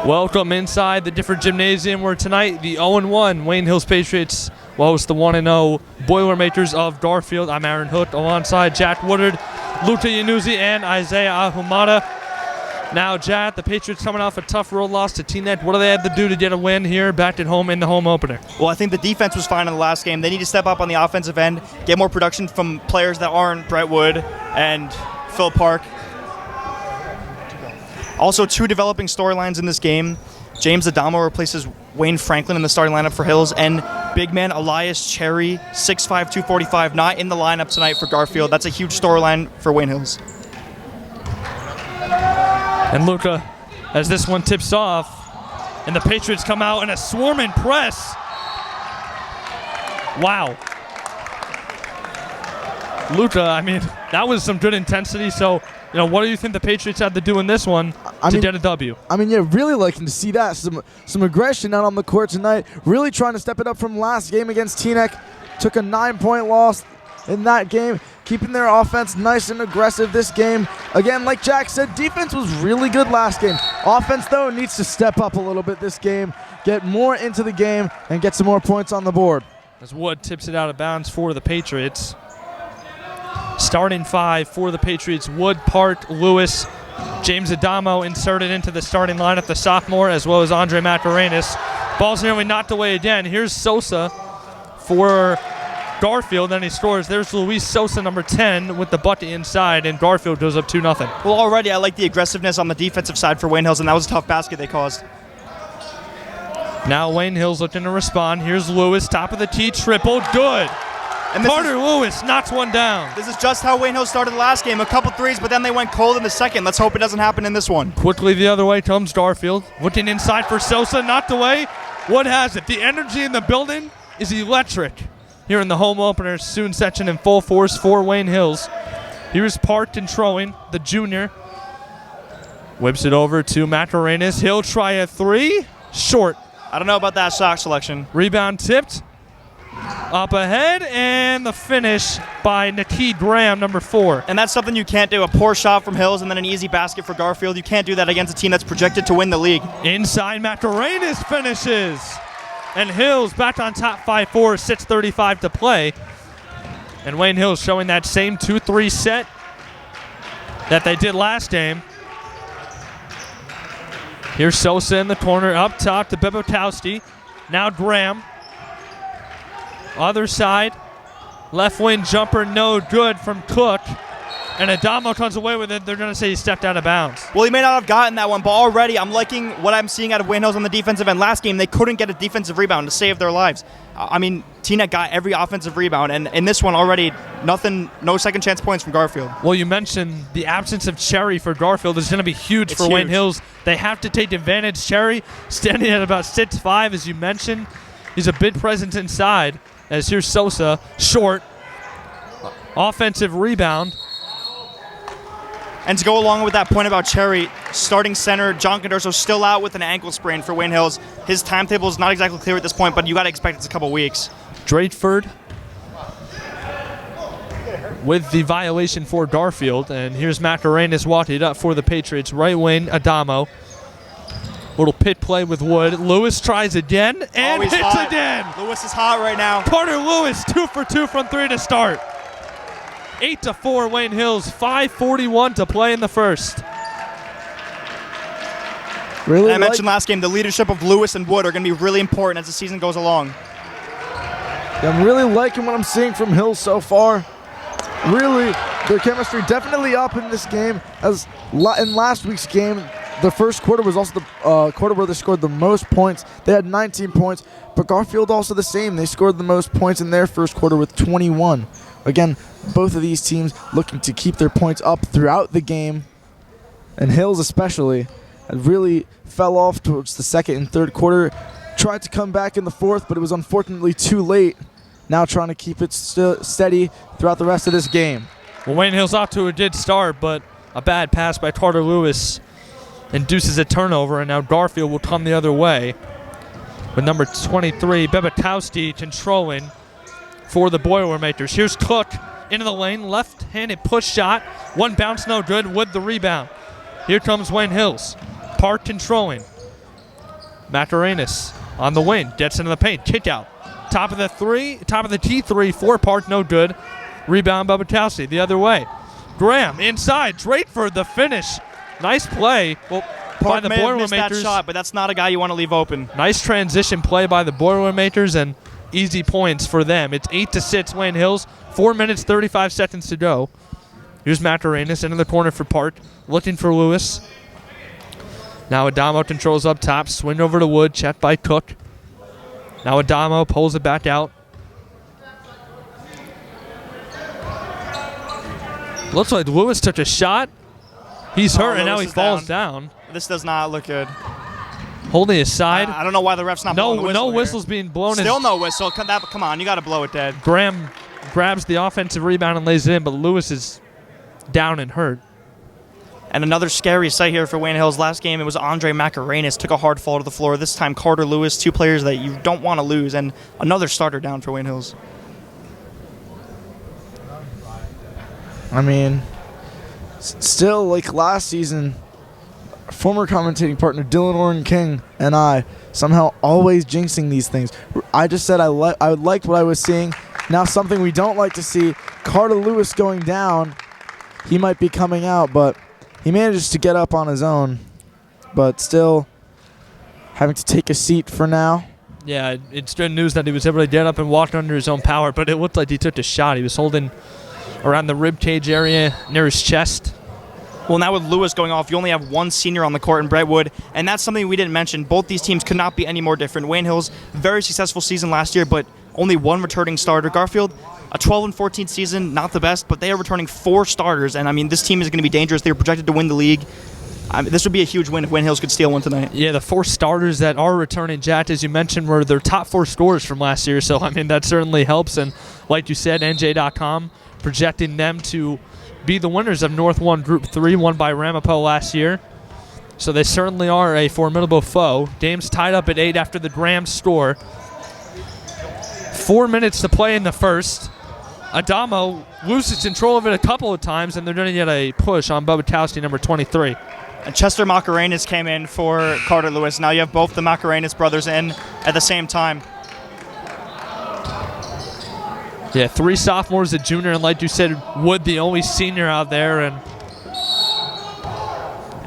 Welcome inside the different gymnasium where tonight the 0-1 Wayne Hills Patriots will host the 1-0 Boilermakers of Garfield. I'm Aaron Hook alongside Jack Woodard, Luca Yanuzzi, and Isaiah Ahumada. Now, Jack, the Patriots coming off a tough road loss to T-Net. What do they have to do to get a win here back at home in the home opener? Well, I think the defense was fine in the last game. They need to step up on the offensive end, get more production from players that aren't Brett Wood and Phil Park. Also, two developing storylines in this game. James Adamo replaces Wayne Franklin in the starting lineup for Hills, and big man Elias Cherry, 6'5", 245, not in the lineup tonight for Garfield. That's a huge storyline for Wayne Hills. And Luca, as this one tips off, and the Patriots come out in a swarming press. Wow. Luca, I mean, that was some good intensity. So, you know, what do you think the Patriots had to do in this one to get a W? I mean, yeah, really liking to see that. Some aggression out on the court tonight. Really trying to step it up from last game against Teaneck. Took a 9-point loss in that game. Keeping their offense nice and aggressive this game. Again, like Jack said, defense was really good last game. Offense, though, needs to step up a little bit this game. Get more into the game and get some more points on the board. As Wood tips it out of bounds for the Patriots. Starting five for the Patriots: Wood, Park, Lewis, James Adamo inserted into the starting lineup, the sophomore, as well as Andre Mascarenas. Ball's nearly knocked away again. Here's Sosa for Garfield, and he scores. There's Luis Sosa, number 10, with the bucket inside, and Garfield goes up 2-0. Well, already I like the aggressiveness on the defensive side for Wayne Hills, and that was a tough basket they caused. Now Wayne Hills looking to respond. Here's Lewis, top of the key, triple, good. And Carter Lewis knocks one down. This is just how Wayne Hills started the last game. A couple threes, but then they went cold in the second. Let's hope it doesn't happen in this one. Quickly the other way comes Garfield. Looking inside for Sosa, knocked away. Wood has it. The energy in the building is electric here in the home opener. Soon section in full force for Wayne Hills. Here's Park controlling, the junior. Whips it over to Mascarenas. He'll try a three. Short. I don't know about that shot selection. Rebound tipped. Up ahead, and the finish by Nakeed Graham, number 4. And that's something you can't do. A poor shot from Hills and then an easy basket for Garfield. You can't do that against a team that's projected to win the league. Inside, Mascarenas finishes. And Hills back on top 5-4, 6:35 to play. And Wayne Hills showing that same 2-3 set that they did last game. Here's Sosa in the corner, up top to Bebotowski. Now Graham. Other side, left wing jumper, no good from Cook. And Adamo comes away with it. They're going to say he stepped out of bounds. Well, he may not have gotten that one, but already I'm liking what I'm seeing out of Wayne Hills on the defensive end. Last game, they couldn't get a defensive rebound to save their lives. I mean, T-Net got every offensive rebound, and in this one already, nothing, no second chance points from Garfield. Well, you mentioned the absence of Cherry for Garfield is going to be huge for Wayne Hills. They have to take advantage. Cherry standing at about 6'5", as you mentioned. He's a big presence inside. As here's Sosa, short, offensive rebound. And to go along with that point about Cherry, starting center John Condorso still out with an ankle sprain for Wayne Hills. His timetable is not exactly clear at this point, but you got to expect it's a couple weeks. Drateford with the violation for Garfield, and here's Mascarenas walking it up for the Patriots. Right wing, Adamo. Little pit play with Wood. Lewis tries again and hits hot. Again. Lewis is hot right now. Carter Lewis, 2 for 2 from 3 to start. 8-4 Wayne Hills, 5:41 to play in the first. Really, I mentioned last game, the leadership of Lewis and Wood are going to be really important as the season goes along. I'm really liking what I'm seeing from Hills so far. Really, their chemistry definitely up in this game. As in last week's game, the first quarter was also the quarter where they scored the most points. They had 19 points, but Garfield also the same. They scored the most points in their first quarter with 21. Again, both of these teams looking to keep their points up throughout the game. And Hills especially really fell off towards the second and third quarter. Tried to come back in the fourth, but it was unfortunately too late. Now trying to keep it steady throughout the rest of this game. Well, Wayne Hills off to a good start, but a bad pass by Carter Lewis induces a turnover, and now Garfield will come the other way with number 23, Bebotowski, controlling for the Boilermakers. Here's Cook into the lane, left-handed push shot. One bounce, no good. Wood the rebound. Here comes Wayne Hills. Park controlling. Macarenas on the wing, gets into the paint, kick out. Top of the T3 for Park, no good. Rebound, Busacca the other way. Graham inside, Drakeford the finish. Nice play. Well, by Park the may have missed that Boilermakers. shot, but that's not a guy you want to leave open. Nice transition play by the Boilermakers and easy points for them. It's 8-6 Wayne Hills. 4 minutes, 35 seconds to go. Here's Macarenas into the corner for Park, looking for Lewis. Now Adamo controls up top, swing over to Wood, checked by Cook. Now Adamo pulls it back out. Looks like Lewis took a shot. He's hurt, and now he Lewis is falls down. This does not look good. Holding his side. I don't know why the ref's not blowing the whistle. No here. whistles being blown. Still no whistle. Come on, you got to blow it dead. Graham grabs the offensive rebound and lays it in, but Lewis is down and hurt. And another scary sight here for Wayne Hills. Last game, it was Andre Macarenas took a hard fall to the floor. This time, Carter Lewis, two players that you don't want to lose, and another starter down for Wayne Hills. I mean, still, like last season, former commentating partner Dylan Orrin King and I somehow always jinxing these things. I just said I liked what I was seeing. Now something we don't like to see, Carter Lewis going down. He might be coming out, but he manages to get up on his own. But still having to take a seat for now. Yeah, it's good news that he was able to get up and walk under his own power, but it looked like he took a shot. He was holding around the rib cage area near his chest. Well, now with Lewis going off, you only have one senior on the court in Brett Wood, and that's something we didn't mention. Both these teams could not be any more different. Wayne Hills, very successful season last year, but only one returning starter. Garfield, a 12-14 season, not the best, but they are returning 4 starters, and I mean, this team is going to be dangerous. They are projected to win the league. This would be a huge win if Wayne Hills could steal one tonight. Yeah, the 4 starters that are returning, Jack, as you mentioned, were their top 4 scorers from last year, so I mean, that certainly helps, and like you said, NJ.com projecting them to be the winners of North 1 Group 3, won by Ramapo last year. So they certainly are a formidable foe. Game's tied up at 8 after the Graham score. 4 minutes to play in the first. Adamo loses control of it a couple of times, and they're going to get a push on Busacca, number 23. And Chester Macarenas came in for Carter Lewis. Now you have both the Macarenas brothers in at the same time. Yeah, 3 sophomores, a junior, and like you said, Wood, the only senior out there. And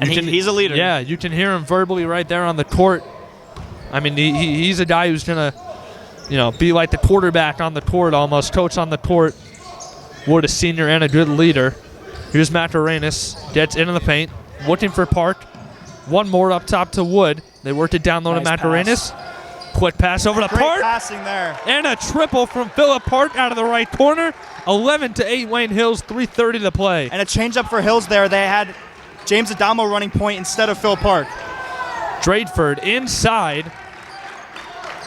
he's a leader. Yeah, you can hear him verbally right there on the court. I mean, he's a guy who's going to, be like the quarterback on the court almost, coach on the court. Wood, a senior and a good leader. Here's Macarenas, gets into the paint, looking for Park. One more up top to Wood. They worked it down low to Macarenas. Quick pass over to Great Park. passing there. And a triple from Phillip Park out of the right corner. 11-8 Wayne Hills, 3:30 to play. And a change-up for Hills there. They had James Adamo running point instead of Phil Park. Drakeford inside.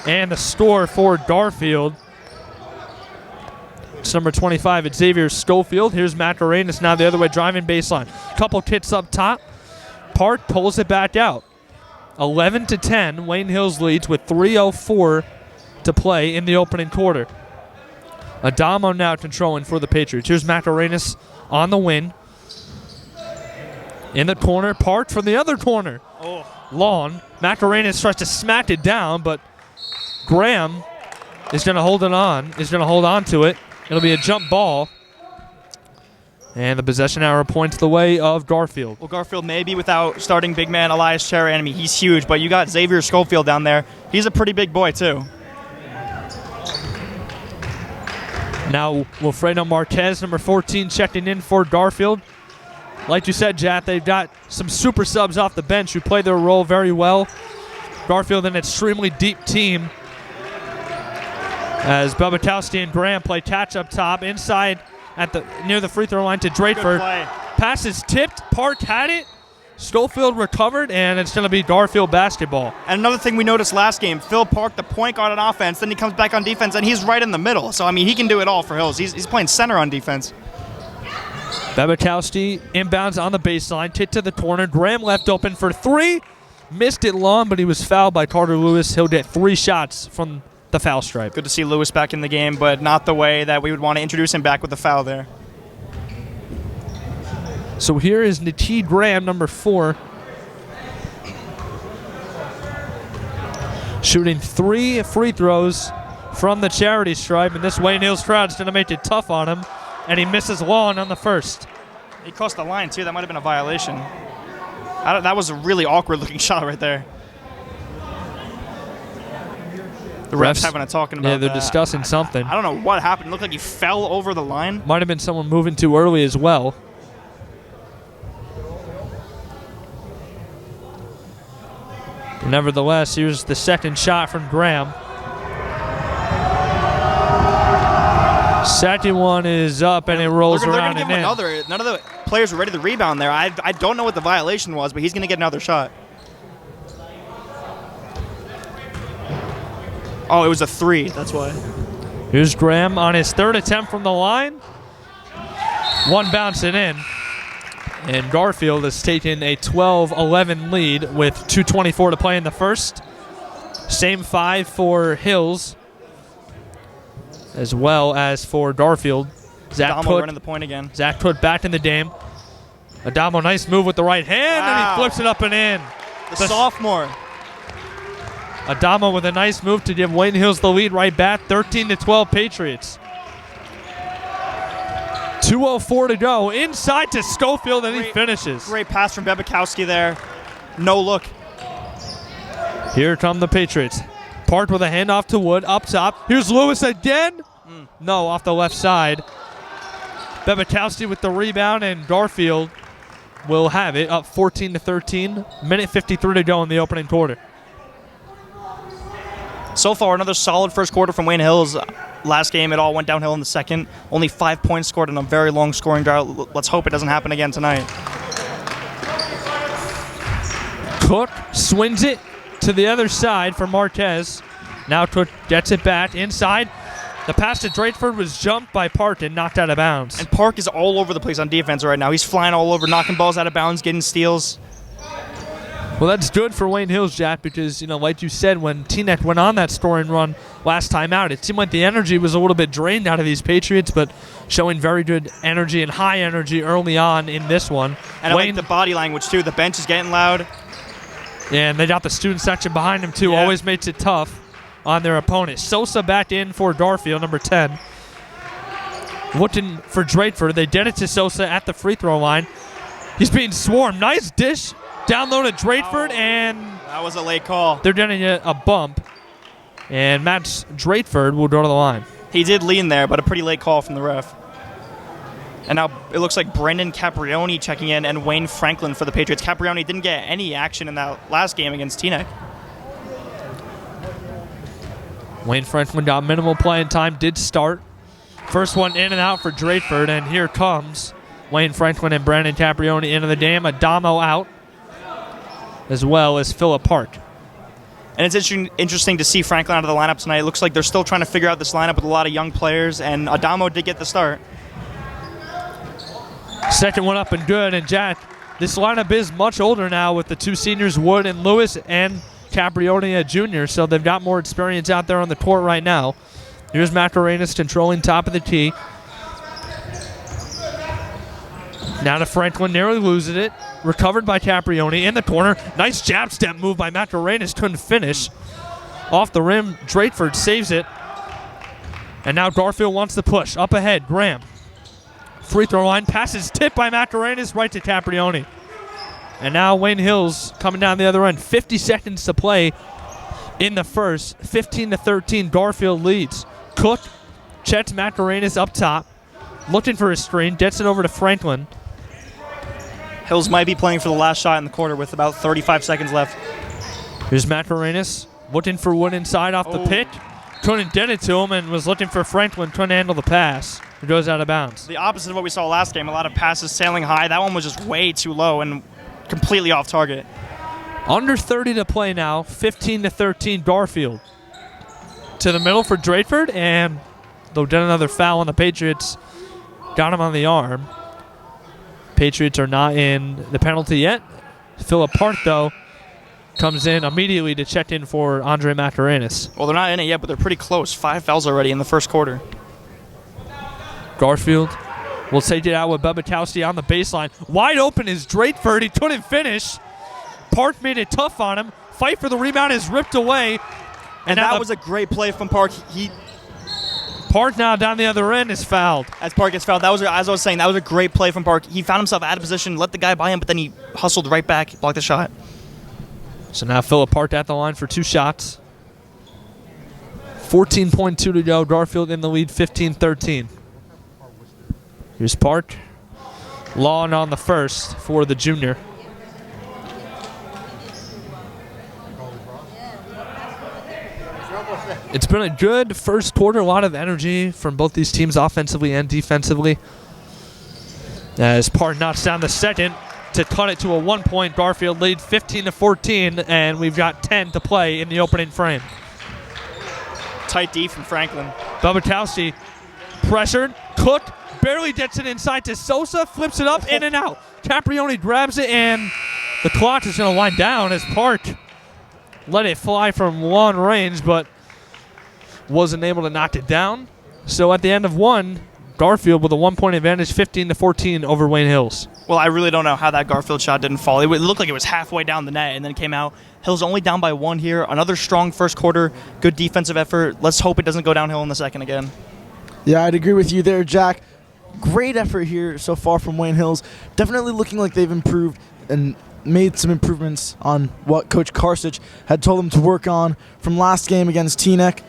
And the score for Garfield. It's number 25, it's Xavier Schofield. Here's Macarenas now the other way, driving baseline. Couple kicks up top. Park pulls it back out. 11-10, Wayne Hills leads with 3:04 to play in the opening quarter. Adamo now controlling for the Patriots. Here's Macarenas on the wing. In the corner, Park from the other corner. Long. Macarenas tries to smack it down, but Graham is going to hold on to it. It'll be a jump ball. And the possession arrow points the way of Garfield. Well, Garfield maybe without starting big man Elias Cherry. I mean, he's huge, but you got Xavier Schofield down there. He's a pretty big boy, too. Now, Wilfredo Marquez, number 14, checking in for Garfield. Like you said, Jack, they've got some super subs off the bench who play their role very well. Garfield, an extremely deep team. As Busacca and Graham play catch up top inside near the free throw line to Drakeford. Pass is tipped. Park had it. Schofield recovered, and it's going to be Garfield basketball. And another thing we noticed last game, Phil Park, the point guard on offense, then he comes back on defense, and he's right in the middle. So, I mean, he can do it all for Hills. He's playing center on defense. Busacca inbounds on the baseline, kick to the corner. Graham left open for 3. Missed it long, but he was fouled by Carter Lewis. He'll get 3 shots from the foul stripe. Good to see Lewis back in the game, but not the way that we would want to introduce him back with the foul there. So here is Nateed Graham, number 4. shooting 3 free throws from the charity stripe, and this Wayne Hills crowd's going to make it tough on him, and he misses long on the first. He crossed the line, too. That might have been a violation. That was a really awkward-looking shot right there. The refs having a talking about they're discussing something. I don't know what happened. It looked like he fell over the line. Might have been someone moving too early as well. Nevertheless, here's the second shot from Graham. Second one is up, and it rolls around and in. Another. None of the players were ready to rebound there. I don't know what the violation was, but he's going to get another shot. Oh, it was a 3. That's why. Here's Graham on his third attempt from the line. One bouncing in. And Garfield has taken a 12-11 lead with 2:24 to play in the first. Same 5 for Hills, as well as for Garfield. Adamo running the point again. Zach put back in the game. Adamo, nice move with the right hand, and he flips it up and in. The sophomore. Adamo with a nice move to give Wayne Hills the lead right back, 13-12 Patriots. 2:04 to go. Inside to Schofield, and he finishes. Great pass from Bebekowski there. No look. Here come the Patriots. Parked with a handoff to Wood, up top. Here's Lewis again. No, off the left side. Bebekowski with the rebound, and Garfield will have it, up 14-13. Minute 53 to go in the opening quarter. So far, another solid first quarter from Wayne Hills. Last game, it all went downhill in the second. Only 5 points scored in a very long scoring drought. Let's hope it doesn't happen again tonight. Cook swings it to the other side for Marquez. Now Cook gets it back inside. The pass to Drakeford was jumped by Park and knocked out of bounds. And Park is all over the place on defense right now. He's flying all over, knocking balls out of bounds, getting steals. Well, that's good for Wayne Hills, Jack, because, like you said, when Teaneck went on that scoring run last time out, it seemed like the energy was a little bit drained out of these Patriots, but showing very good energy and high energy early on in this one. And Wayne, I like the body language, too. The bench is getting loud. Yeah, and they got the student section behind them, too. Yeah. Always makes it tough on their opponent. Sosa back in for Garfield, number 10. Looking for Drakeford. They did it to Sosa at the free throw line. He's being swarmed. Nice dish. Down low to Drakeford, and that was a late call. They're getting a bump, and Matt Drakeford will go to the line. He did lean there, but a pretty late call from the ref. And now it looks like Brendan Caprioni checking in and Wayne Franklin for the Patriots. Caprioni didn't get any action in that last game against Teaneck. Wayne Franklin got minimal playing time, did start. First one in and out for Drakeford, and here comes Wayne Franklin and Brandon Caprioni into the game. Adamo out, as well as Phillip Park. And it's interesting to see Franklin out of the lineup tonight. It looks like they're still trying to figure out this lineup with a lot of young players, and Adamo did get the start. Second one up and good, and Jack, this lineup is much older now with the 2 seniors, Wood and Lewis, and Caprioni Jr., so they've got more experience out there on the court right now. Here's Mascarenas controlling top of the key. Now to Franklin, nearly loses it. Recovered by Caprioni in the corner. Nice jab step move by Mascarenas, couldn't finish. Off the rim, Drakeford saves it. And now Garfield wants to push. Up ahead, Graham. Free throw line, passes tipped by Mascarenas right to Caprioni. And now Wayne Hills coming down the other end. 50 seconds to play in the first. 15-13, Garfield leads. Cook checks Mascarenas up top. Looking for a screen, gets it over to Franklin. Hills might be playing for the last shot in the quarter with about 35 seconds left. Here's Mascarenas looking for Wood inside off the pick. Couldn't get it to him and was looking for Franklin. Couldn't handle the pass. It goes out of bounds. The opposite of what we saw last game. A lot of passes sailing high. That one was just way too low and completely off target. Under 30 to play now. 15-13 Garfield. To the middle for Drakeford, and they'll get another foul on the Patriots. Got him on the arm. Patriots are not in the penalty yet. Phillip Park, though, comes in immediately to check in for Andre Mascarenas. Well, they're not in it yet, but they're pretty close. 5 fouls already in the first quarter. Garfield will take it out with Bebekowski on the baseline. Wide open is Drakeford. He couldn't finish. Park made it tough on him. Fight for the rebound is ripped away. And that was a great play from Park. Park now down the other end is fouled. As Park gets fouled, as I was saying, that was a great play from Park. He found himself out of position, let the guy by him, but then he hustled right back, blocked the shot. So now Philip Park at the line for 2 shots. 14.2 to go. Garfield in the lead, 15-13. Here's Park. Long on the first for the junior. It's been a good first quarter. A lot of energy from both these teams offensively and defensively. As Park knocks down the second to cut it to a 1-point Garfield lead, 15-14, and we've got 10 to play in the opening frame. Tight D from Franklin. Busacca pressured, cooked, barely gets it inside to Sosa, flips it up, in and out. Caprioni grabs it, and the clock is going to wind down as Park let it fly from long range, but wasn't able to knock it down. So at the end of one, Garfield with a 1-point advantage, 15-14 over Wayne Hills. Well, I really don't know how that Garfield shot didn't fall. It looked like it was halfway down the net and then came out. Hills only down by 1 here. Another strong first quarter, good defensive effort. Let's hope it doesn't go downhill in the second again. Yeah, I'd agree with you there, Jack. Great effort here so far from Wayne Hills. Definitely looking like they've improved and made some improvements on what Coach Karsich had told them to work on from last game against Teaneck.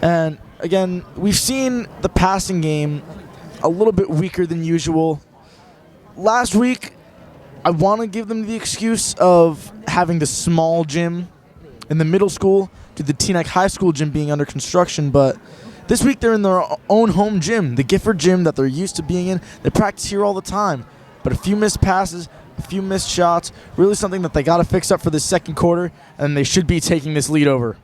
And again, we've seen the passing game a little bit weaker than usual. Last week, I want to give them the excuse of having the small gym in the middle school to the Teaneck High School gym being under construction, but this week they're in their own home gym, the Gifford gym that they're used to being in. They practice here all the time, but a few missed passes, a few missed shots, really something that they got to fix up for this second quarter, and they should be taking this lead over.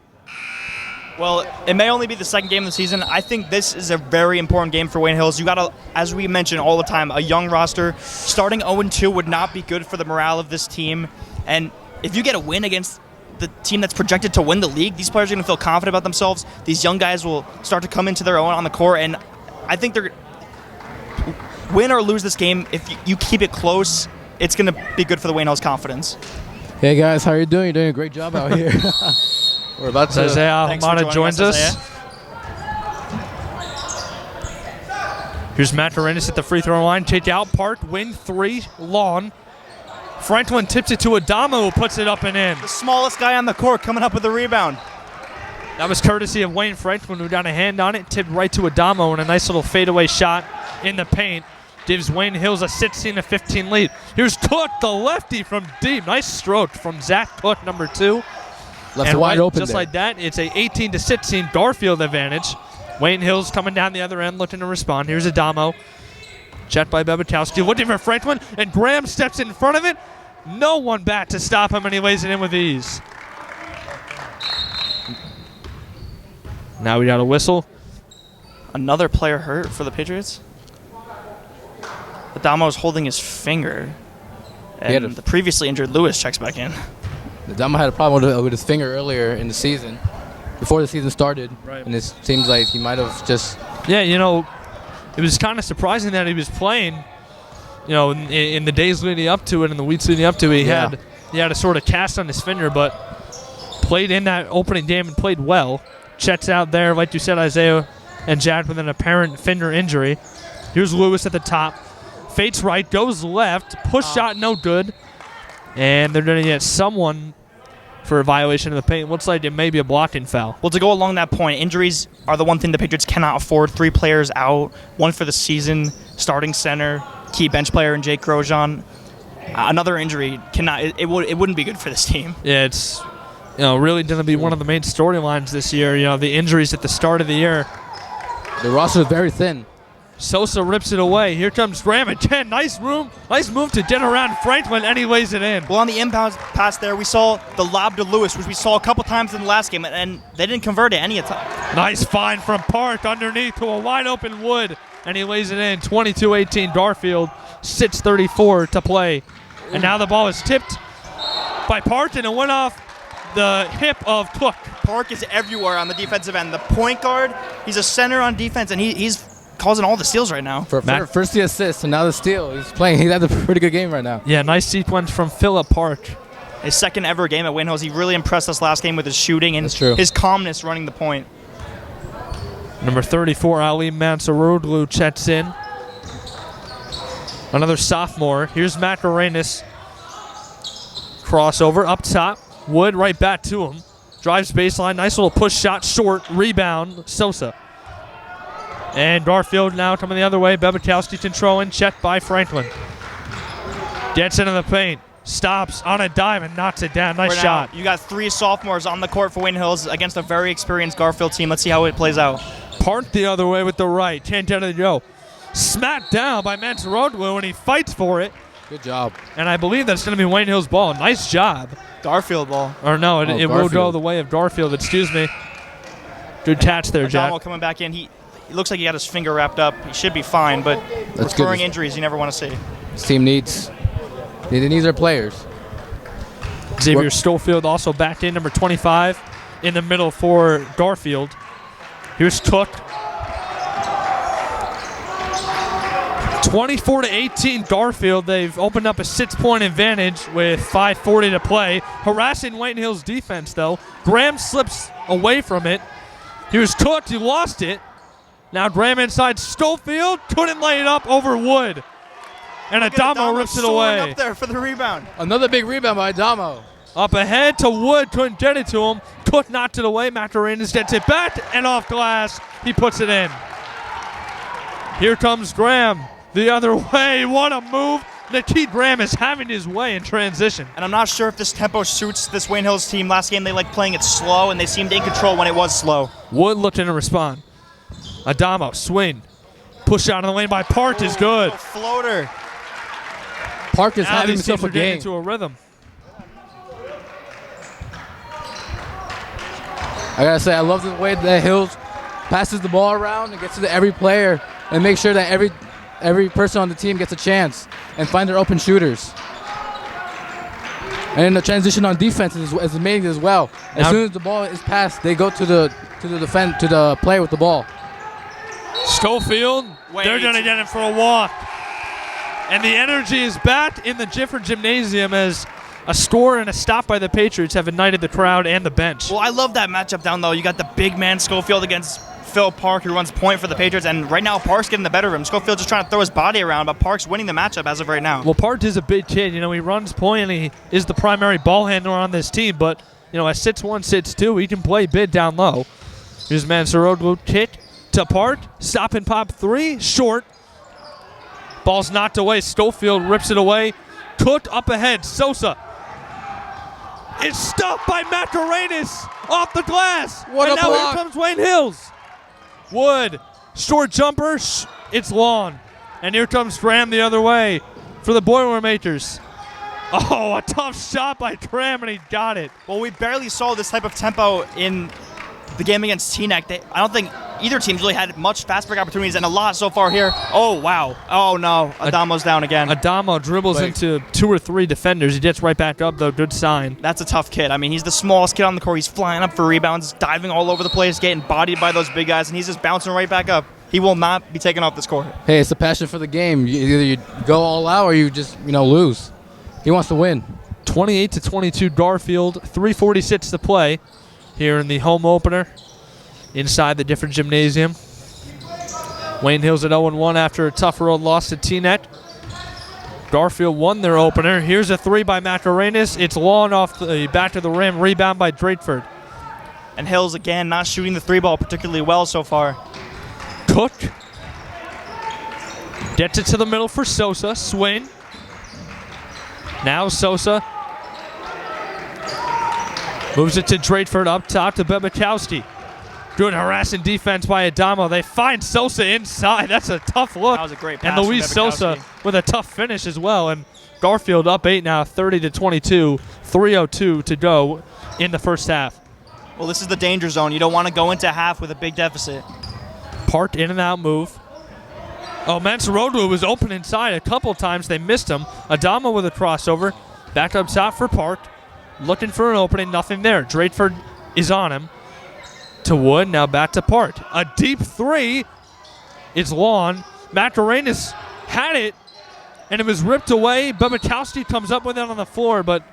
Well, it may only be the second game of the season. I think this is a very important game for Wayne Hills. You got to, as we mention all the time, a young roster. Starting 0-2 would not be good for the morale of this team. And if you get a win against the team that's projected to win the league, these players are going to feel confident about themselves. These young guys will start to come into their own on the court. And I think they're win or lose this game, if you keep it close, it's going to be good for the Wayne Hills confidence. Hey guys, how are you doing? You're doing a great job out here. We're about to. Ahumada joins us. Here's Macarenas at the free throw line. Take out Park, win 3, long. Franklin tips it to Adamo, who puts it up and in. The smallest guy on the court coming up with the rebound. That was courtesy of Wayne Franklin, who got a hand on it, tipped right to Adamo, and a nice little fadeaway shot in the paint gives Wayne Hills a 16-15 lead. Here's Cook, the lefty from deep. Nice stroke from Zach Cook, number 2. Left and wide open just there. like that, it's a 18-16 Garfield advantage. Wayne Hills coming down the other end, looking to respond. Here's Adamo. Checked by Busacca. Looking for Franklin, and Graham steps in front of it. No one back to stop him, and he lays it in with ease. Now we got a whistle. Another player hurt for the Patriots. Adamo's holding his finger. And the previously injured Lewis checks back in. Adamo had a problem with his finger earlier in the season, before the season started. Right. And it seems like he might have just... Yeah, you know, it was kind of surprising that he was playing, you know, in the days leading up to it and the weeks leading up to it. He had a sort of cast on his finger, but played in that opening game and played well. Chet's out there, like you said, Isaiah and Jack, with an apparent finger injury. Here's Lewis at the top. Fates right, goes left, push shot no good. And they're going to get someone for a violation of the paint. Looks like it may be a blocking foul. Well, to go along that point, injuries are the one thing the Patriots cannot afford. 3 players out, 1 for the season, starting center, key bench player, and Jake Grosjean. Another injury it wouldn't be good for this team. Yeah, it's really going to be one of the main storylines this year. You know, the injuries at the start of the year. The roster is very thin. Sosa rips it away. Here comes Graham again. Nice move to get around Franklin, and he lays it in. Well, on the inbound pass there, we saw the lob to Lewis, which we saw a couple times in the last game, and they didn't convert it any time. Nice find from Park underneath to a wide-open Wood, and he lays it in. 22-18 Garfield, 6:34 to play. And now the ball is tipped by Park, and it went off the hip of Cook. Park is everywhere on the defensive end. The point guard, he's a center on defense, and he's causing all the steals right now. First the assist, and now the steal. He's had a pretty good game right now. Yeah, nice sequence from Philip Park. his second ever game at Wayne Hills. He really impressed us last game with his shooting and his calmness running the point. Number 34, Ali Mansaroglou checks in. Another sophomore. Here's Macarenas. Crossover up top. Wood right back to him. Drives baseline. Nice little push shot. Short. Rebound. Sosa. And Garfield now coming the other way. Bebekowski controlling. Checked by Franklin. Gets into the paint. Stops on a dime and knocks it down. Nice shot. You got 3 sophomores on the court for Wayne Hills against a very experienced Garfield team. Let's see how it plays out. Park the other way with the right. Can't get it to go. Smacked down by Mansaroglou, and he fights for it. Good job. And I believe that's going to be Wayne Hill's ball. Nice job. Garfield ball. Or no, it will go the way of Garfield. Excuse me. Good catch there, Jack. Adamo coming back in. He looks like he got his finger wrapped up. He should be fine, but recurring injuries you never want to see. This team needs their players. Xavier Stofield also back in, number 25, in the middle for Garfield. Here's Cook. 24-18 Garfield. They've opened up a 6-point advantage with 5:40 to play. Harassing Wayne Hill's defense, though. Graham slips away from it. Here's Cook. He lost it. Now Graham inside. Stofield couldn't lay it up over Wood. And Adamo rips it away. Up there for the rebound. Another big rebound by Adamo. Up ahead to Wood. Couldn't get it to him. Cook knocked it away. Macarenas gets it back and off glass. He puts it in. Here comes Graham. The other way. What a move. Nakeed Graham is having his way in transition. And I'm not sure if this tempo suits this Wayne Hills team. Last game they liked playing it slow, and they seemed in control when it was slow. Wood looking to respond. Adamo, swing. Push out of the lane by Park is good. Floater. Park is having himself a game. Into a rhythm. I gotta say, I love the way that Hills passes the ball around and gets to every player and makes sure that every person on the team gets a chance and find their open shooters. And the transition on defense is amazing as well. As soon as the ball is passed, they go to the player with the ball. Schofield, they're gonna get him for a walk. And the energy is back in the Gifford Gymnasium as a score and a stop by the Patriots have ignited the crowd and the bench. Well, I love that matchup down low. You got the big man Schofield against Phil Park, who runs point for the Patriots, and right now Park's getting the better of him. Schofield's just trying to throw his body around, but Park's winning the matchup as of right now. Well, Park is a big kid. You know, he runs point and he is the primary ball handler on this team, but, you know, at 6'1", 6'2", he can play big down low. Here's Mansaroglou kick to Park. Stop and pop 3, short. Ball's knocked away. Schofield rips it away. Cook up ahead. Sosa. It's stopped by Macarenas off the glass. What and a now block. Here comes Wayne Hills. Wood, short jumper, it's long. And here comes Graham the other way for the Boilermakers. Oh, a tough shot by Graham, and he got it. Well, we barely saw this type of tempo in the game against Teaneck. I don't think either team's really had much fast break opportunities, and a lot so far here. Oh, wow. Oh, no. Adamo's down again. Adamo dribbles into 2 or 3 defenders. He gets right back up, though. Good sign. That's a tough kid. I mean, he's the smallest kid on the court. He's flying up for rebounds, diving all over the place, getting bodied by those big guys, and he's just bouncing right back up. He will not be taken off this court. Hey, it's the passion for the game. Either you go all out or you just, lose. He wants to win. 28-22 Garfield. 3:46 to play here in the home opener inside the Gifford Gymnasium. Wayne Hills at 0-1 after a tough road loss to Teaneck. Garfield won their opener. Here's a 3 by Macarenas. It's long off the back of the rim. Rebound by Drakeford. And Hills, again, not shooting the 3-ball particularly well so far. Cook gets it to the middle for Sosa. Swing. Now Sosa moves it to Drakeford up top to Bebekowski. Good harassing defense by Adamo. They find Sosa inside. That's a tough look. That was a great pass. And Luis Sosa with a tough finish as well. And Garfield up 8 now, 30-22. 3:02 to go in the first half. Well, this is the danger zone. You don't want to go into half with a big deficit. Park in and out move. Oh, Mansaroglou was open inside a couple times. They missed him. Adamo with a crossover. Back up top for Park. Looking for an opening. Nothing there. Drakeford is on him. To Wood. Now back to Park. A deep 3. It's long. Macarenas had it, and it was ripped away. Bebekowski comes up with it on the floor, but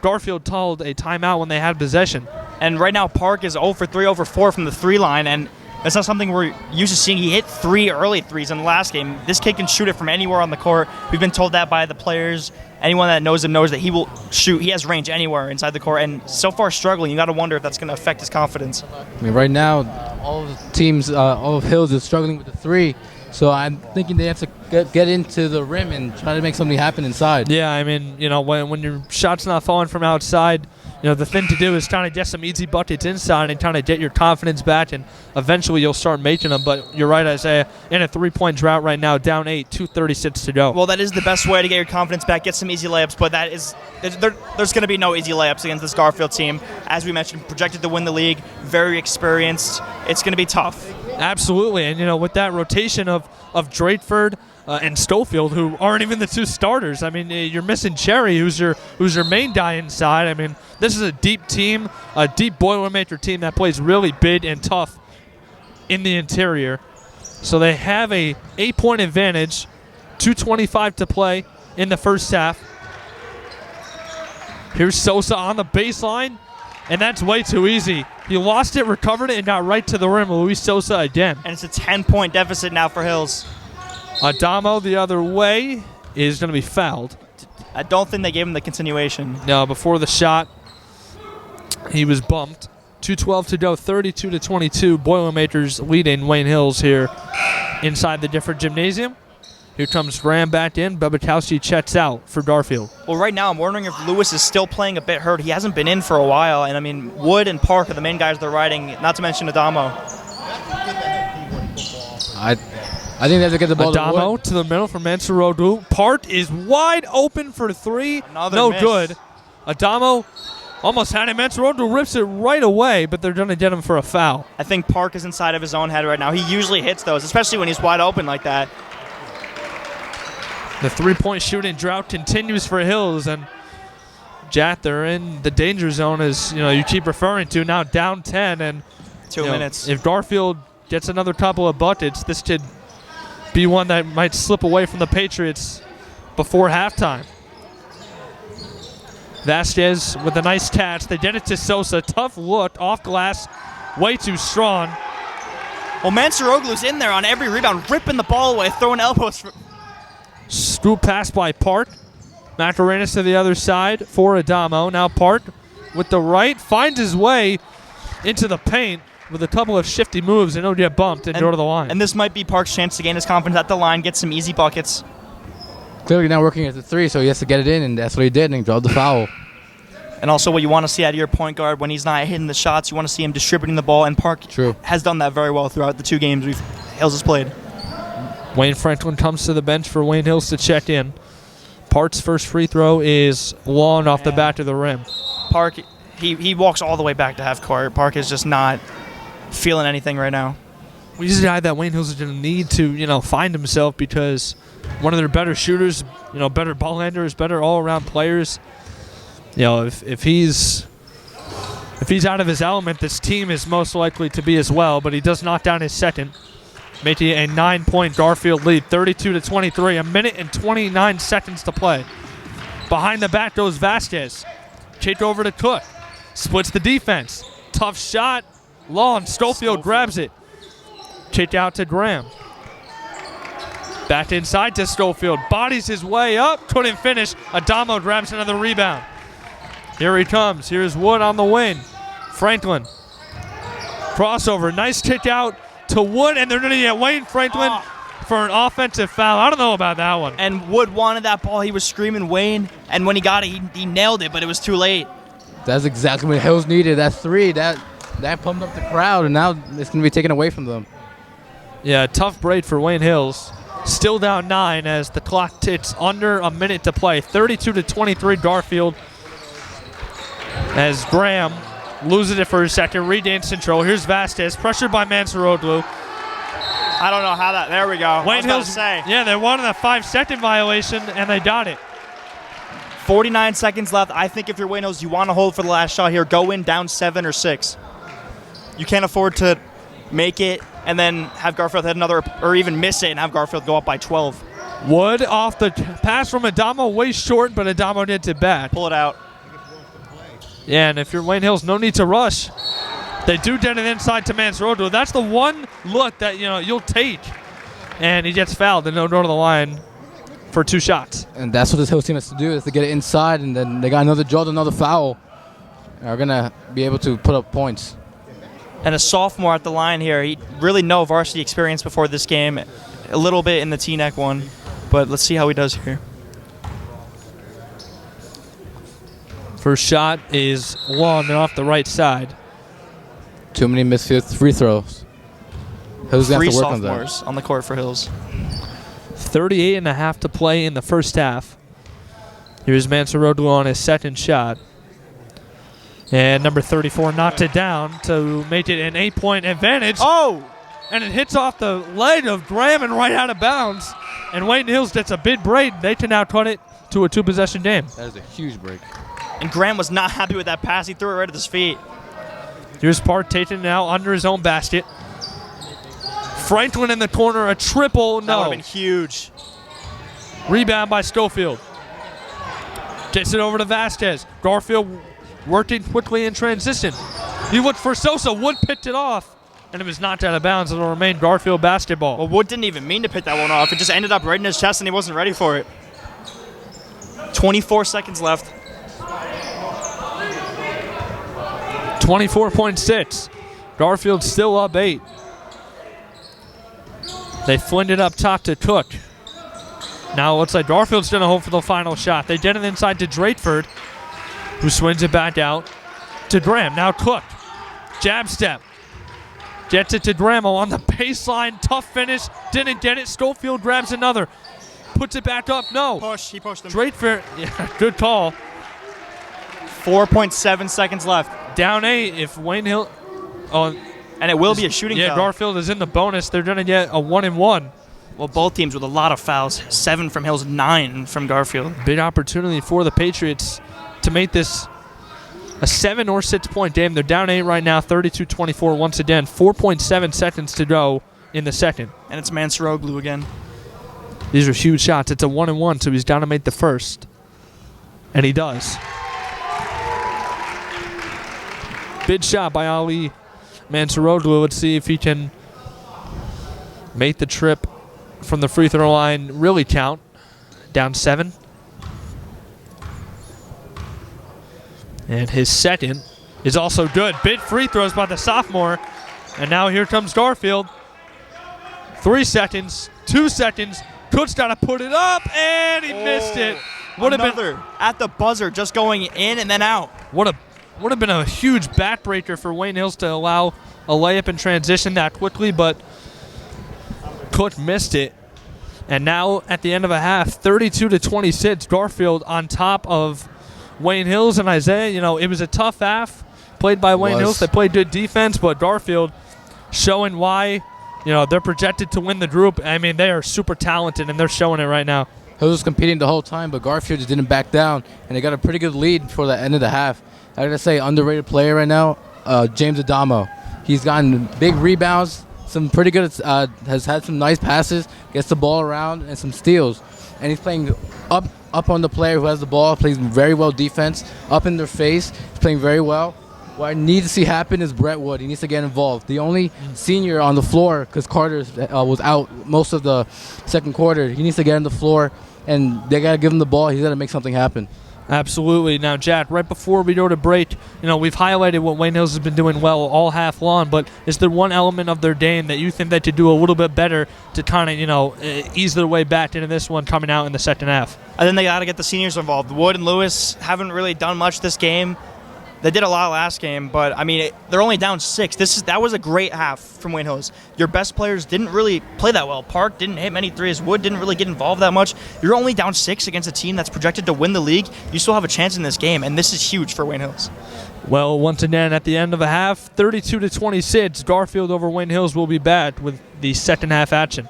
Garfield called a timeout when they had possession. And right now, Park is 0 for 3, 0 for 4 from the 3 line, and that's not something we're used to seeing. He hit 3 early threes in the last game. This kid can shoot it from anywhere on the court. We've been told that by the players. Anyone that knows him knows that he will shoot. He has range anywhere inside the court, and so far struggling. You got to wonder if that's going to affect his confidence. I mean, right now, all of the teams, all of Hills is struggling with the 3. So I'm thinking they have to get into the rim and try to make something happen inside. Yeah, I mean, when your shot's not falling from outside, the thing to do is kind of get some easy buckets inside and kind of get your confidence back, and eventually you'll start making them. But you're right, Isaiah, in a 3-point drought right now, down 8, 2:36 to go. Well, that is the best way to get your confidence back, get some easy layups, but there's going to be no easy layups against this Garfield team. As we mentioned, projected to win the league, very experienced. It's going to be tough. Absolutely, and with that rotation of Drakeford and Schofield, who aren't even the 2 starters. I mean, you're missing Cherry, who's your main guy inside. I mean, this is a deep team, a deep Boilermaker team that plays really big and tough in the interior. So they have a 8-point advantage, 2:25 to play in the first half. Here's Sosa on the baseline, and that's way too easy. He lost it, recovered it, and got right to the rim. Luis Sosa again. And it's a 10-point deficit now for Hills. Adamo the other way is going to be fouled. I don't think they gave him the continuation. No, before the shot, he was bumped. 2:12 to go, 32-22. Boilermakers leading Wayne Hills here inside the different gymnasium. Here comes Graham back in. Bebekowski checks out for Garfield. Well, right now I'm wondering if Lewis is still playing a bit hurt. He hasn't been in for a while, and I mean, Wood and Park are the main guys they're riding, not to mention Adamo. I think they have to get the ball Adamo to the middle for Mansouroglu. Park is wide open for 3. Another miss. Good. Adamo almost had it. Mansouroglu rips it right away, but they're going to get him for a foul. I think Park is inside of his own head right now. He usually hits those, especially when he's wide open like that. The 3-point shooting drought continues for Hills, and Jack, they're in the danger zone, as you keep referring to, now down 10, and 2 minutes. If Garfield gets another couple of buckets, this could be one that might slip away from the Patriots before halftime. Vasquez with a nice catch. They get it to Sosa. Tough look off glass, way too strong. Well, Mansouroglu's in there on every rebound, ripping the ball away, throwing elbows. Scoop pass by Park. Macarenas to the other side for Adamo. Now Park with the right finds his way into the paint with a couple of shifty moves, and he'll get bumped and go to the line. And this might be Park's chance to gain his confidence at the line, get some easy buckets. Clearly not working at the 3, so he has to get it in, and that's what he did, and he dropped the foul. And also what you want to see out of your point guard when he's not hitting the shots, you want to see him distributing the ball, and Park has done that very well throughout the 2 games Hills has played. Wayne Franklin comes to the bench for Wayne Hills to check in. Park's first free throw is long off the back of the rim. Park, he walks all the way back to half court. Park is just not feeling anything right now. Well, he's a guy that Wayne Hills is going to need to, find himself, because one of their better shooters, better ball handlers, better all-around players. If he's out of his element, this team is most likely to be as well, but he does knock down his second, making it a 9-point Garfield lead, 32-23, a minute and 29 seconds to play. Behind the back goes Vasquez. Kick over to Cook. Splits the defense. Tough shot. Long. Schofield grabs it. Kick out to Graham. Back inside to Schofield. Bodies his way up. Couldn't finish. Adamo grabs another rebound. Here he comes. Here's Wood on the wing. Franklin. Crossover. Nice kick out to Wood, and they're going to get Wayne Franklin for an offensive foul. I don't know about that one. And Wood wanted that ball. He was screaming Wayne, and when he got it, he nailed it, but it was too late. That's exactly what Hills needed. That 3, that pumped up the crowd, and now it's going to be taken away from them. Yeah, tough break for Wayne Hills. Still down 9 as the clock ticks under a minute to play. 32-23 Garfield, as Graham loses it for a second, regains control. Here's Vasquez, pressured by Mansouroglu. I don't know how that. There we go. Wayne Hills. Yeah, they wanted a 5-second violation, and they got it. 49 seconds left. I think if you're Wayne Hills, you want to hold for the last shot here. Go in down 7 or 6. You can't afford to make it and then have Garfield hit another, or even miss it and have Garfield go up by 12. Wood off the pass from Adamo, way short, but Adamo gets it back. Pull it out. Yeah, and if you're Wayne Hills, no need to rush. They do get it inside to Mansorodlu. That's the one look that you'll take. And he gets fouled and they'll go to the line for 2 shots. And that's what this Hills team has to do, is to get it inside, and then they got another draw, another foul. And are going to be able to put up points. And a sophomore at the line here. He really no varsity experience before this game. A little bit in the T-neck one. But let's see how he does here. First shot is long and off the right side. Too many missed free throws. Hills going to have to work on that. 3 sophomores on the court for Hills. 38.5 to play in the first half. Here's Mansorodlu on his second shot. And number 34 knocked it down to make it an 8-point advantage. Oh! And it hits off the leg of Graham and right out of bounds. And Wayne Hills gets a big break. They can now cut it to a 2-possession game. That is a huge break. And Graham was not happy with that pass. He threw it right at his feet. Here's Park taking it now under his own basket. Franklin in the corner, a triple, That would no. have been huge. Rebound by Schofield. Gets it over to Vasquez. Garfield working quickly in transition. He looked for Sosa. Wood picked it off, and it was knocked out of bounds. It'll remain Garfield basketball. Well, Wood didn't even mean to pick that one off. It just ended up right in his chest, and he wasn't ready for it. 24 seconds left. 24.6. Garfield still up 8. They flinged it up top to Cook. Now it looks like Garfield's going to hold for the final shot. They get it inside to Drakeford, who swings it back out to Graham. Now Cook. Jab step. Gets it to Graham on the baseline. Tough finish. Didn't get it. Schofield grabs another. Puts it back up. No. Push. He pushed him. Drakeford. Yeah, good call. 4.7 seconds left. Down 8 if Wayne Hill. Oh, And it will be a shooting yeah, foul. Garfield is in the bonus. They're going to get a 1-and-1. Well, both teams with a lot of fouls. 7 from Hills, 9 from Garfield. Big opportunity for the Patriots to make this a 7 or 6 point game. They're down 8 right now, 32-24 once again. 4.7 seconds to go in the second. And it's Mansorodlu again. These are huge shots. It's a 1-and-1, so he's got to make the first. And he does. Big shot by Ali Mansorodlu. Let's see if he can make the trip from the free throw line really count. Down 7. And his second is also good. Big free throws by the sophomore. And now here comes Garfield. 3 seconds, 2 seconds. Cook's got to put it up, and he missed it. Would have been at the buzzer, just going in and then out. would have been a huge backbreaker for Wayne Hills to allow a layup in transition that quickly, but Cook missed it. And now at the end of a half, 32-26, Garfield on top of Wayne Hills and Isaiah. It was a tough half played by Wayne Hills. They played good defense, but Garfield showing why they're projected to win the group. I mean, they are super talented, and they're showing it right now. Hills was competing the whole time, but Garfield just didn't back down, and they got a pretty good lead for the end of the half. I gotta say, underrated player right now, James Adamo. He's gotten big rebounds, some pretty good, has had some nice passes, gets the ball around, and some steals. And he's playing up on the player who has the ball, plays very well defense, up in their face, he's playing very well. What I need to see happen is Brett Wood. He needs to get involved. The only senior on the floor, because Carter was out most of the second quarter, he needs to get on the floor, and they got to give him the ball. He's got to make something happen. Absolutely. Now, Jack, right before we go to break, we've highlighted what Wayne Hills has been doing well all half long, but is there one element of their game that you think they could do a little bit better to kind of, ease their way back into this one coming out in the second half? I think they got to get the seniors involved. Wood and Lewis haven't really done much this game. They did a lot last game, but, they're only down 6. That was a great half from Wayne Hills. Your best players didn't really play that well. Park didn't hit many threes. Wood didn't really get involved that much. You're only down 6 against a team that's projected to win the league. You still have a chance in this game, and this is huge for Wayne Hills. Well, once again, at the end of a half, 32-26, Garfield over Wayne Hills will be back with the second half action.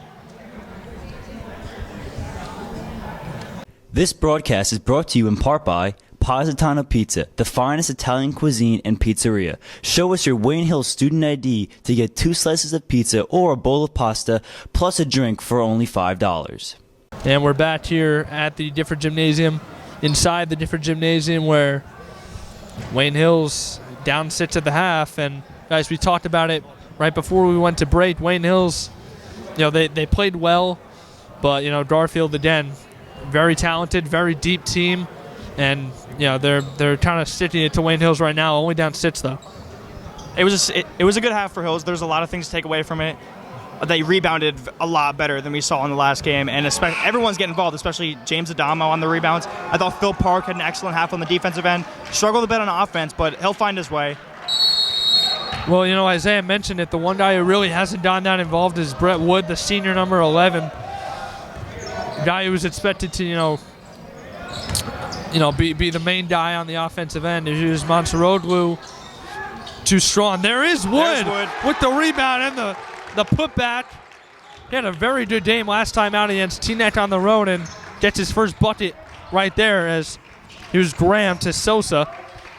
This broadcast is brought to you in part by Positano Pizza, the finest Italian cuisine and pizzeria. Show us your Wayne Hills student ID to get 2 slices of pizza or a bowl of pasta, plus a drink for only $5. And we're back here at the Difford Gymnasium, inside the Difford Gymnasium, where Wayne Hills down 6 at the half, and guys, we talked about it right before we went to break. Wayne Hills, they played well, but Garfield again, very talented, very deep team, and they're kind of sticking it to Wayne Hills right now. Only down 6 though. It was a good half for Hills. There's a lot of things to take away from it. They rebounded a lot better than we saw in the last game, and everyone's getting involved, especially James Adamo on the rebounds. I thought Phil Park had an excellent half on the defensive end. Struggled a bit on offense, but he'll find his way. Well, Isaiah mentioned it. The one guy who really hasn't gotten that involved is Brett Wood, the senior number 11. Guy who was expected to, be the main guy on the offensive end. Here's Monseroglu, too strong. There is Wood with the rebound and the putback. He had a very good game last time out against Teaneck on the road and gets his first bucket right there as here's Graham to Sosa.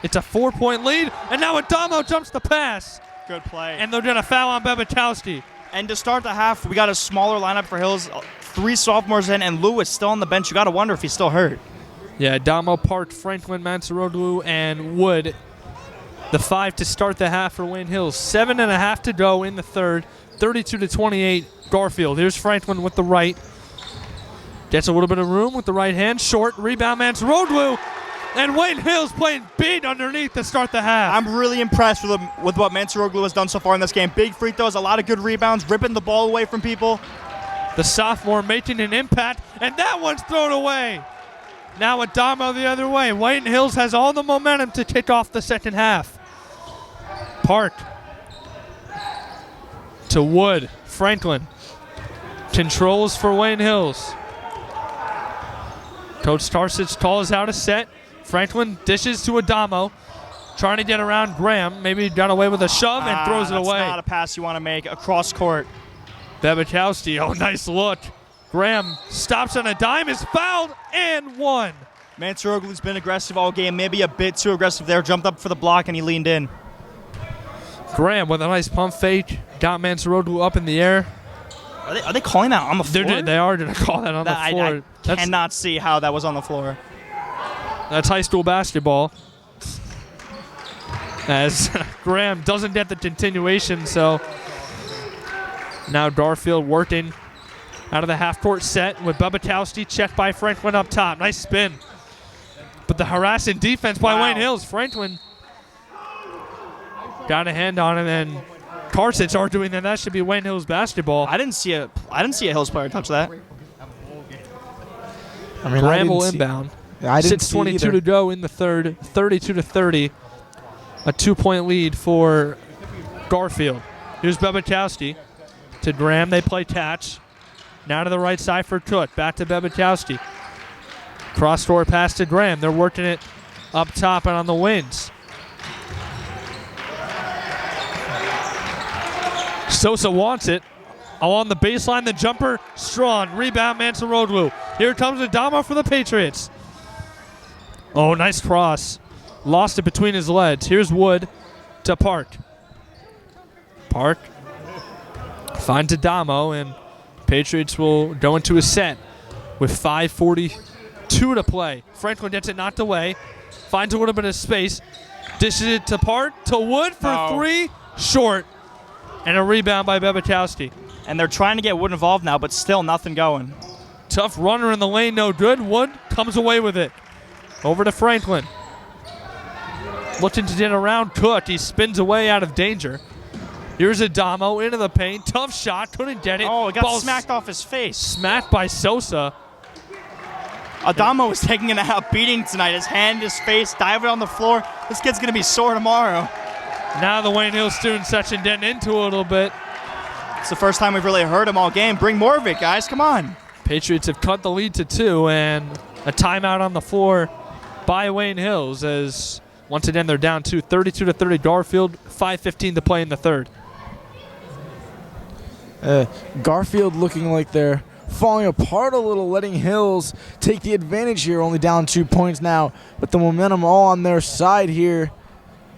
It's a 4-point lead, and now Adamo jumps the pass. Good play. And they're going to foul on Bebetowski. And to start the half, we got a smaller lineup for Hills. 3 sophomores in, and Lewis still on the bench. You got to wonder if he's still hurt. Yeah, Adamo, Park, Franklin, Mansoroglu, and Wood. The 5 to start the half for Wayne Hills. 7.5 to go in the third. 32-28, Garfield. Here's Franklin with the right. Gets a little bit of room with the right hand. Short rebound, Mansoroglu. And Wayne Hills playing big underneath to start the half. I'm really impressed with what Mansoroglu has done so far in this game. Big free throws, a lot of good rebounds, ripping the ball away from people. The sophomore making an impact, and that one's thrown away. Now Adamo the other way. Wayne Hills has all the momentum to kick off the second half. Park to Wood. Franklin controls for Wayne Hills. Coach Tarsic calls out a set. Franklin dishes to Adamo, trying to get around Graham. Maybe got away with a shove and throws it away. That's not a pass you want to make across court. Bebetowski, nice look. Graham stops on a dime, is fouled, and one. Mansoroglu's been aggressive all game, maybe a bit too aggressive there. Jumped up for the block, and he leaned in. Graham with a nice pump fake, got Mansoroglu up in the air. Are they calling that on the floor? They are going to call that on the floor. I cannot see how that was on the floor. That's high school basketball. As Graham doesn't get the continuation, so now Garfield working out of the half-court set with Bebetowski, checked by Franklin up top. Nice spin. But the harassing defense by Wayne Hills. Franklin got a hand on it, and Carsic arguing that should be Wayne Hills basketball. I didn't see a Hills player touch that. Bramble inbound. 6:22 to go in the third. 32-30. A 2-point lead for Garfield. Here's Bebetowski to Graham. They play catch. Now to the right side for Cook. Back to Bebetowski. Cross-court pass to Graham. They're working it up top and on the wings. Sosa wants it. Along the baseline, the jumper, strong. Rebound, Mansoroglu. Here comes Adamo for the Patriots. Oh, nice cross. Lost it between his legs. Here's Wood to Park. Park finds Adamo, and Patriots will go into a set with 5:42 to play. Franklin gets it knocked away. Finds a little bit of space. Dishes it to Park, to Wood for 3. Short. And a rebound by Bebetowski. And they're trying to get Wood involved now, but still nothing going. Tough runner in the lane, no good. Wood comes away with it. Over to Franklin. Looking to get around Cook. He spins away out of danger. Here's Adamo into the paint. Tough shot. Couldn't get it. Oh, it got smacked off his face. Smacked by Sosa. Adamo was taking a beating tonight. His hand, his face, diving on the floor. This kid's going to be sore tomorrow. Now the Wayne Hills student section getting into a little bit. It's the first time we've really heard him all game. Bring more of it, guys. Come on. Patriots have cut the lead to 2, and a timeout on the floor by Wayne Hills as once again they're down 2, 32-30 Garfield, 5:15 to play in the third. Garfield looking like they're falling apart a little, letting Hills take the advantage here, only down 2 points now, but the momentum all on their side here.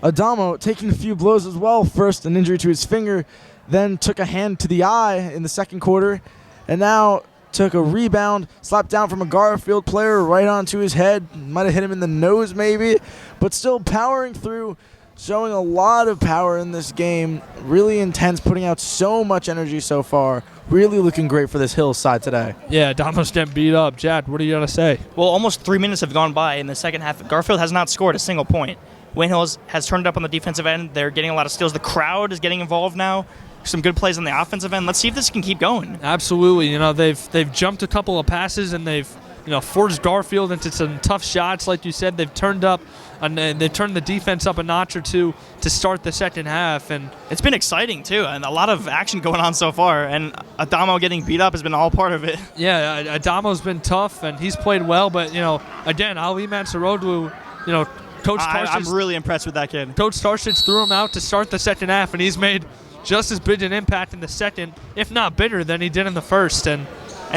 Adamo taking a few blows as well. First, an injury to his finger, then took a hand to the eye in the second quarter, and now took a rebound, slapped down from a Garfield player right onto his head. Might have hit him in the nose maybe, but still powering through, showing a lot of power in this game. Really intense, putting out so much energy so far. Really looking great for this Hills side today. Yeah, Damo's getting beat up. Jad, what do you got to say? Well, almost 3 minutes have gone by in the second half. Garfield has not scored a single point. Wayne Hills has turned up on the defensive end. They're getting a lot of steals. The crowd is getting involved now. Some good plays on the offensive end. Let's see if this can keep going. Absolutely. You know, they've jumped a couple of passes and they've forced Garfield into some tough shots. Like you said, they've turned up and they've turned the defense up a notch or two to start the second half. And it's been exciting too, and a lot of action going on so far. And Adamo getting beat up has been all part of it. Yeah, Adamo's been tough and he's played well. But again, Ali Mansouroglu, Coach Tarsic. I'm really impressed with that kid. Coach Tarsic threw him out to start the second half, and he's made just as big an impact in the second, if not bigger, than he did in the first. And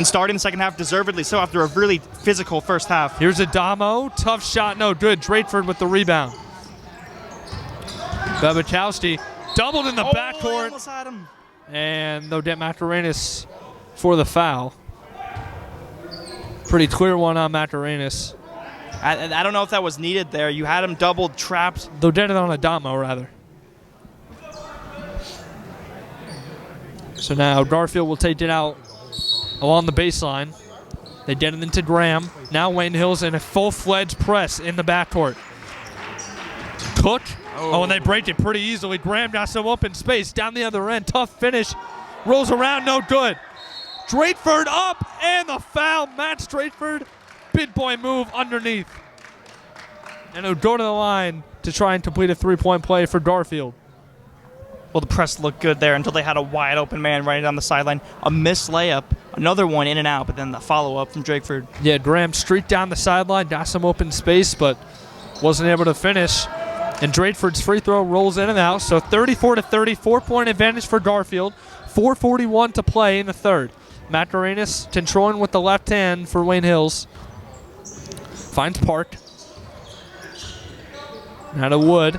starting the second half deservedly so after a really physical first half. Here's Adamo. Tough shot, no good. Drateford with the rebound. Babachowski doubled in the backcourt. Almost had him. And Odette Mascarenas for the foul. Pretty clear one on Mascarenas. I don't know if that was needed there. You had him doubled, trapped. Though did it on Adamo, rather. So now Garfield will take it out along the baseline. They get it into Graham. Now Wayne Hills in a full-fledged press in the backcourt. Cook. Oh, and they break it pretty easily. Graham got some open space down the other end. Tough finish. Rolls around, no good. Drateford up, and the foul. Matt Drateford. Big boy move underneath. And he'll go to the line to try and complete a three-point play for Garfield. Well, the press looked good there until they had a wide open man right down the sideline. A missed layup, another one in and out, but then the follow-up from Drakeford. Yeah, Graham streaked down the sideline, got some open space, but wasn't able to finish. And Drakeford's free throw rolls in and out. So 34-30, 4-point advantage for Garfield. 4:41 to play in the third. Mascarenas controlling with the left hand for Wayne Hills. Finds Park. Now to Wood.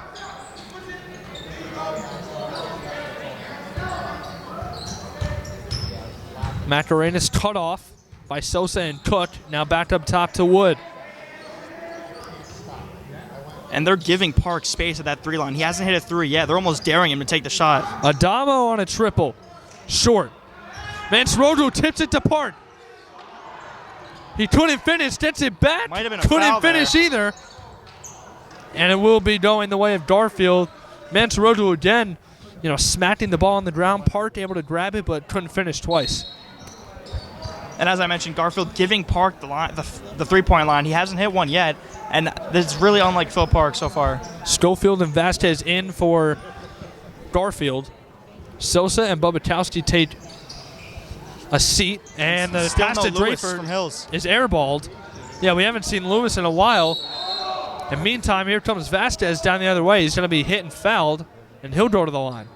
Mascarenas cut off by Sosa and Cook. Now back up top to Wood. And they're giving Park space at that three line. He hasn't hit a three yet. They're almost daring him to take the shot. Adamo on a triple. Short. Mansouroglu tips it to Park. He couldn't finish. Gets it back. Might have been a couldn't foul finish there. either. And it will be going the way of Garfield. Mansouroglu again, smacking the ball on the ground. Park able to grab it, but couldn't finish twice. And as I mentioned, Garfield giving Park the three-point line. He hasn't hit one yet, and this is really unlike Phil Park so far. Schofield and Vasquez in for Garfield. Sosa and Bobachowski take a seat, and the Still pass no to Lewis Drakeford from Hills. is airballed. Yeah, we haven't seen Lewis in a while. And meantime, here comes Vasquez down the other way. He's going to be hit and fouled, and he'll go to the line.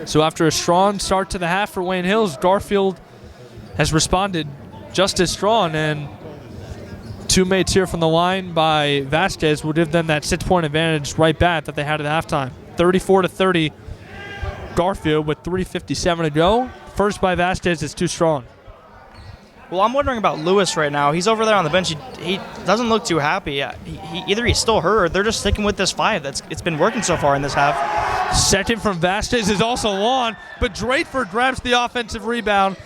So after a strong start to the half for Wayne Hills, Garfield has responded just as strong, and two mates here from the line by Vasquez will give them that 6-point advantage right back that they had at halftime. 34-30, Garfield with 3:57 to go. First by Vasquez is too strong. Well, I'm wondering about Lewis right now. He's over there on the bench. He doesn't look too happy. Either he's still hurt or they're just sticking with this five. It's been working so far in this half. Second from Vasquez is also long, but Drateford grabs the offensive rebound.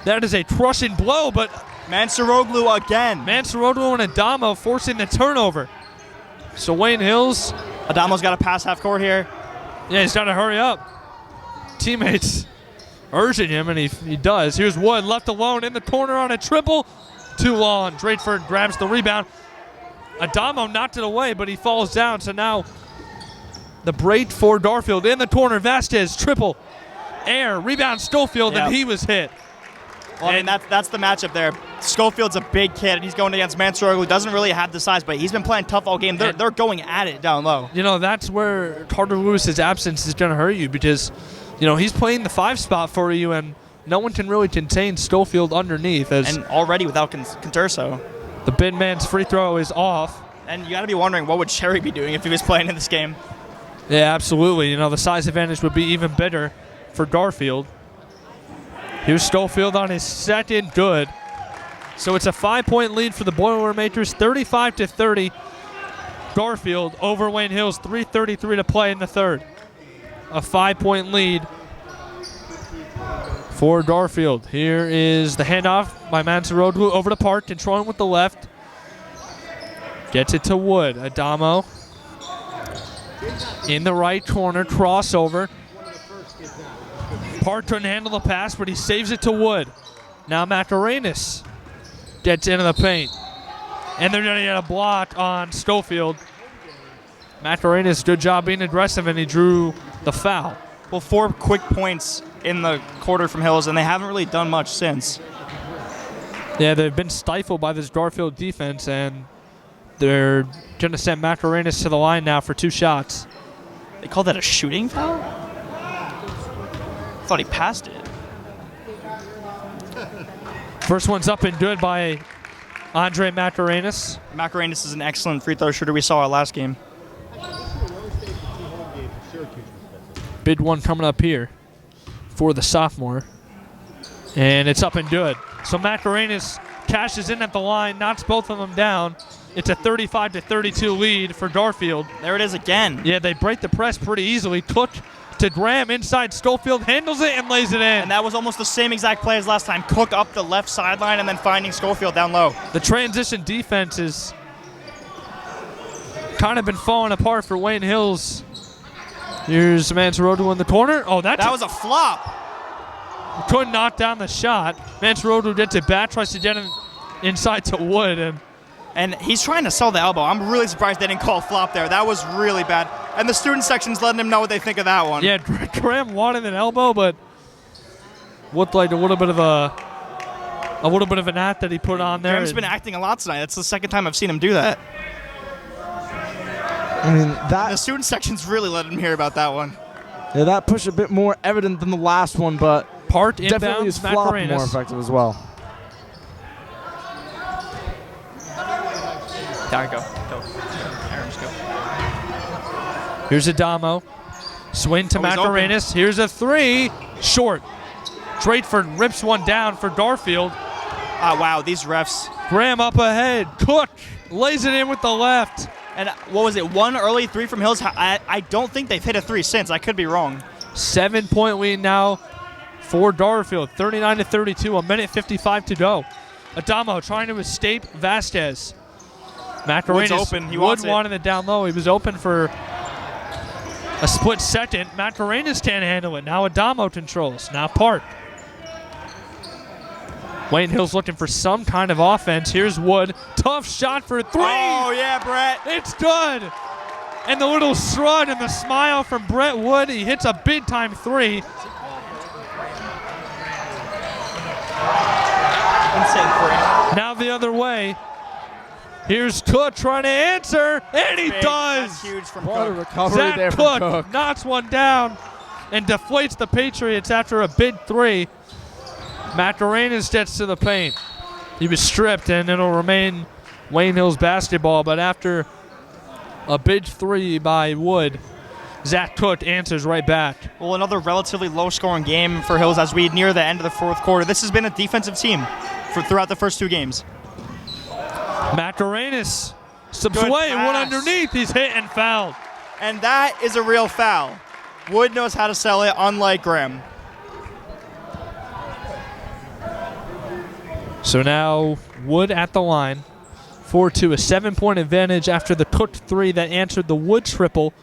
That is a crushing blow, but Mansouroglu again. Mansouroglu and Adamo forcing the turnover. So Wayne Hills. Adamo's got to pass half court here. Yeah, he's got to hurry up. Teammates urging him, and he does. Here's Wood left alone in the corner on a triple. Too long. Drateford grabs the rebound. Adamo knocked it away, but he falls down. So now the break for Garfield in the corner. Vasquez triple. Air. Rebound Schofield, and he was hit. Well, I mean, that's the matchup there. Schofield's a big kid, and he's going against Mansouroglu. Doesn't really have the size, but he's been playing tough all game. They're going at it down low. That's where Carter Lewis's absence is going to hurt you because, he's playing the 5 spot for you, and no one can really contain Schofield underneath. And already without Conturso. The big man's free throw is off. And you got to be wondering, what would Cherry be doing if he was playing in this game? Yeah, absolutely. The size advantage would be even better for Garfield. Here's Schofield on his second good. So it's a 5-point lead for the Boilermakers, 35-30. Garfield over Wayne Hills, 3:33 to play in the third. A 5-point lead for Garfield. Here is the handoff by Mansarodlu over to Park, controlling with the left. Gets it to Wood. Adamo in the right corner, crossover. Park couldn't handle the pass, but he saves it to Wood. Now Macarenas gets into the paint. And they're going to get a block on Schofield. Macarenas, good job being aggressive, and he drew the foul. Well, 4 quick points in the quarter from Hills, and they haven't really done much since. Yeah, they've been stifled by this Garfield defense, and they're going to send Macarenas to the line now for 2 shots. They call that a shooting foul? I thought he passed it. First one's up and good by Andre Macarenas. Macarenas is an excellent free throw shooter. We saw our last game. Big one coming up here for the sophomore. And it's up and good. So Macarenas cashes in at the line, knocks both of them down. It's a 35-32 lead for Garfield. There it is again. Yeah, they break the press pretty easily. Cook to Graham inside. Schofield handles it and lays it in. And that was almost the same exact play as last time. Cook up the left sideline and then finding Schofield down low. The transition defense has kind of been falling apart for Wayne Hills. Here's Mansarodu in the corner. Oh, that was a flop. Couldn't knock down the shot. Mansarodu gets it back, tries to get it inside to Wood. And he's trying to sell the elbow. I'm really surprised they didn't call a flop there. That was really bad. And the student section's letting him know what they think of that one. Yeah, Graham wanted an elbow, but looked like a little bit of an act that he put on there. Graham's been acting a lot tonight. That's the second time I've seen him do that. I mean, The student section's really letting him hear about that one. yeah, that push a bit more evident than the last one, but Part definitely his inbounds, flop Macarenas. more effective as well. There we go. Aaron's go. Here's Adamo. Swing to Oh, he's Macarenas. Here's a 3. Short. Drateford rips one down for Garfield. Ah, wow, these refs. Graham up ahead. Cook lays it in with the left. And what was it, 1 early 3 from Hills? I don't think they've hit a 3 since. I could be wrong. 7-point lead now for Garfield. 39-32, 1:55 to go. Adamo trying to escape Vasquez. Macarenas. Wood's open. He Wood wants it. wanted it down low. He was open for a split second. Macarenas can't handle it. Now Adamo controls. Now Park. Wayne Hill's looking for some kind of offense. Here's Wood. Tough shot for 3. Oh, yeah, Brett. It's good. And the little shrug and the smile from Brett Wood. He hits a big-time 3. Insane 3. Now the other way. Here's Cook trying to answer, and he does. That's huge from What a Cook. recovery Zach there Cook from Cook. knocks one down and deflates the Patriots after a big 3. Macarenas gets to the paint. He was stripped, and it'll remain Wayne Hills basketball, but after a big 3 by Wood, Zach Cook answers right back. Well, another relatively low-scoring game for Hills as we near the end of the fourth quarter. This has been a defensive team throughout the first 2 games. Macarenas slips Good away, one pass. underneath. He's hit and fouled. And that is a real foul. Wood knows how to sell it, unlike Graham. So now Wood at the line. 4-2, a 7-point advantage after the Cook 3 that answered the Wood triple.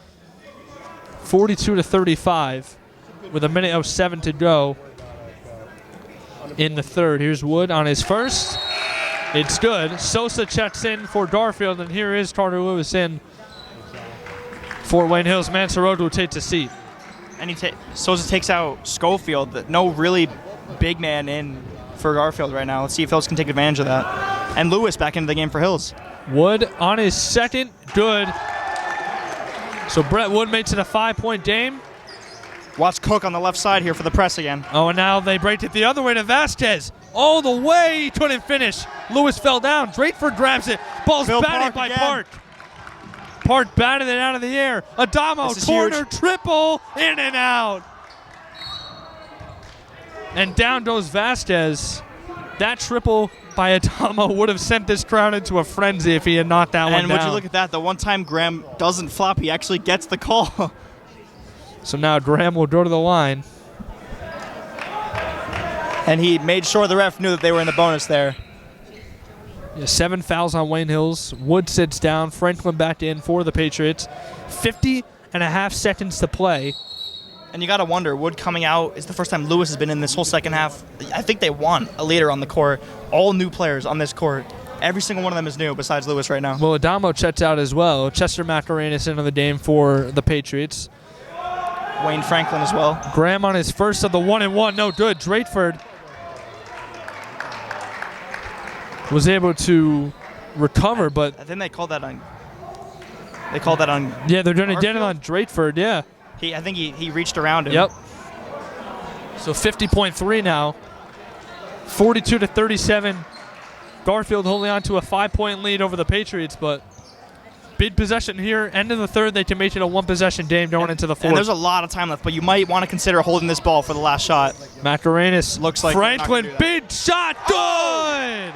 42-35 with 1:07 to go in the third. Here's Wood on his first. It's good. Sosa checks in for Garfield, and here is Carter Lewis in for Wayne Hills. Mansarodu takes a seat. And Sosa takes out Schofield. No really big man in for Garfield right now. Let's see if Hills can take advantage of that. And Lewis back into the game for Hills. Wood on his second. Good. So Brett Wood makes it a 5-point game. Watch Cook on the left side here for the press again. Oh, and now they break it the other way to Vasquez. All the way. He couldn't finish. Lewis fell down. Drateford grabs it. Ball's Bill batted Park by again. Park. Park batted it out of the air. Adamo, This is corner, huge. triple, in and out. And down goes Vasquez. That triple by Adamo would have sent this crowd into a frenzy if he had knocked that one down. And would you look at that? The one time Graham doesn't flop, he actually gets the call. So now Graham will go to the line. And he made sure the ref knew that they were in the bonus there. Yeah, 7 fouls on Wayne Hills. Wood sits down. Franklin back in for the Patriots. 50.5 seconds to play. And you got to wonder, Wood coming out is the first time Lewis has been in this whole second half. I think they want a leader on the court. All new players on this court. Every single one of them is new besides Lewis right now. Well, Adamo checks out as well. Chester Macarenas into the game for the Patriots. Wayne Franklin as well. Graham on his first of the 1-and-1. No good. Drateford was able to recover, but I think they called that on. They called that on. Yeah, they're doing it on Drateford. Yeah. I think he reached around him. Yep. So 50.3 now. 42-37. Garfield holding on to a 5-point lead over the Patriots, but big possession here. End of the third, they can make it a one-possession game going into the fourth. And there's a lot of time left, but you might want to consider holding this ball for the last shot. Macarenas. Looks like Franklin, big shot, good!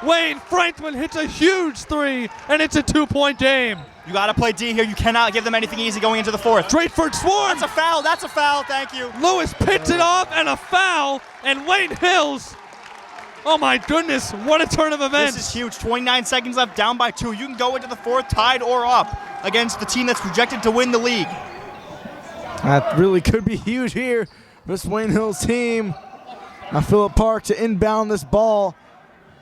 Wayne Franklin hits a huge three, and it's a 2-point game. You got to play D here. You cannot give them anything easy going into the fourth. Drateford swarms. That's a foul. That's a foul. Thank you. Lewis picks it off, and a foul, and Wayne Hills. Oh, my goodness. What a turn of events. This is huge. 29 seconds left, down by 2. You can go into the fourth tied or up against the team that's projected to win the league. That really could be huge here. This Wayne Hills team. Now Phillip Park to inbound this ball.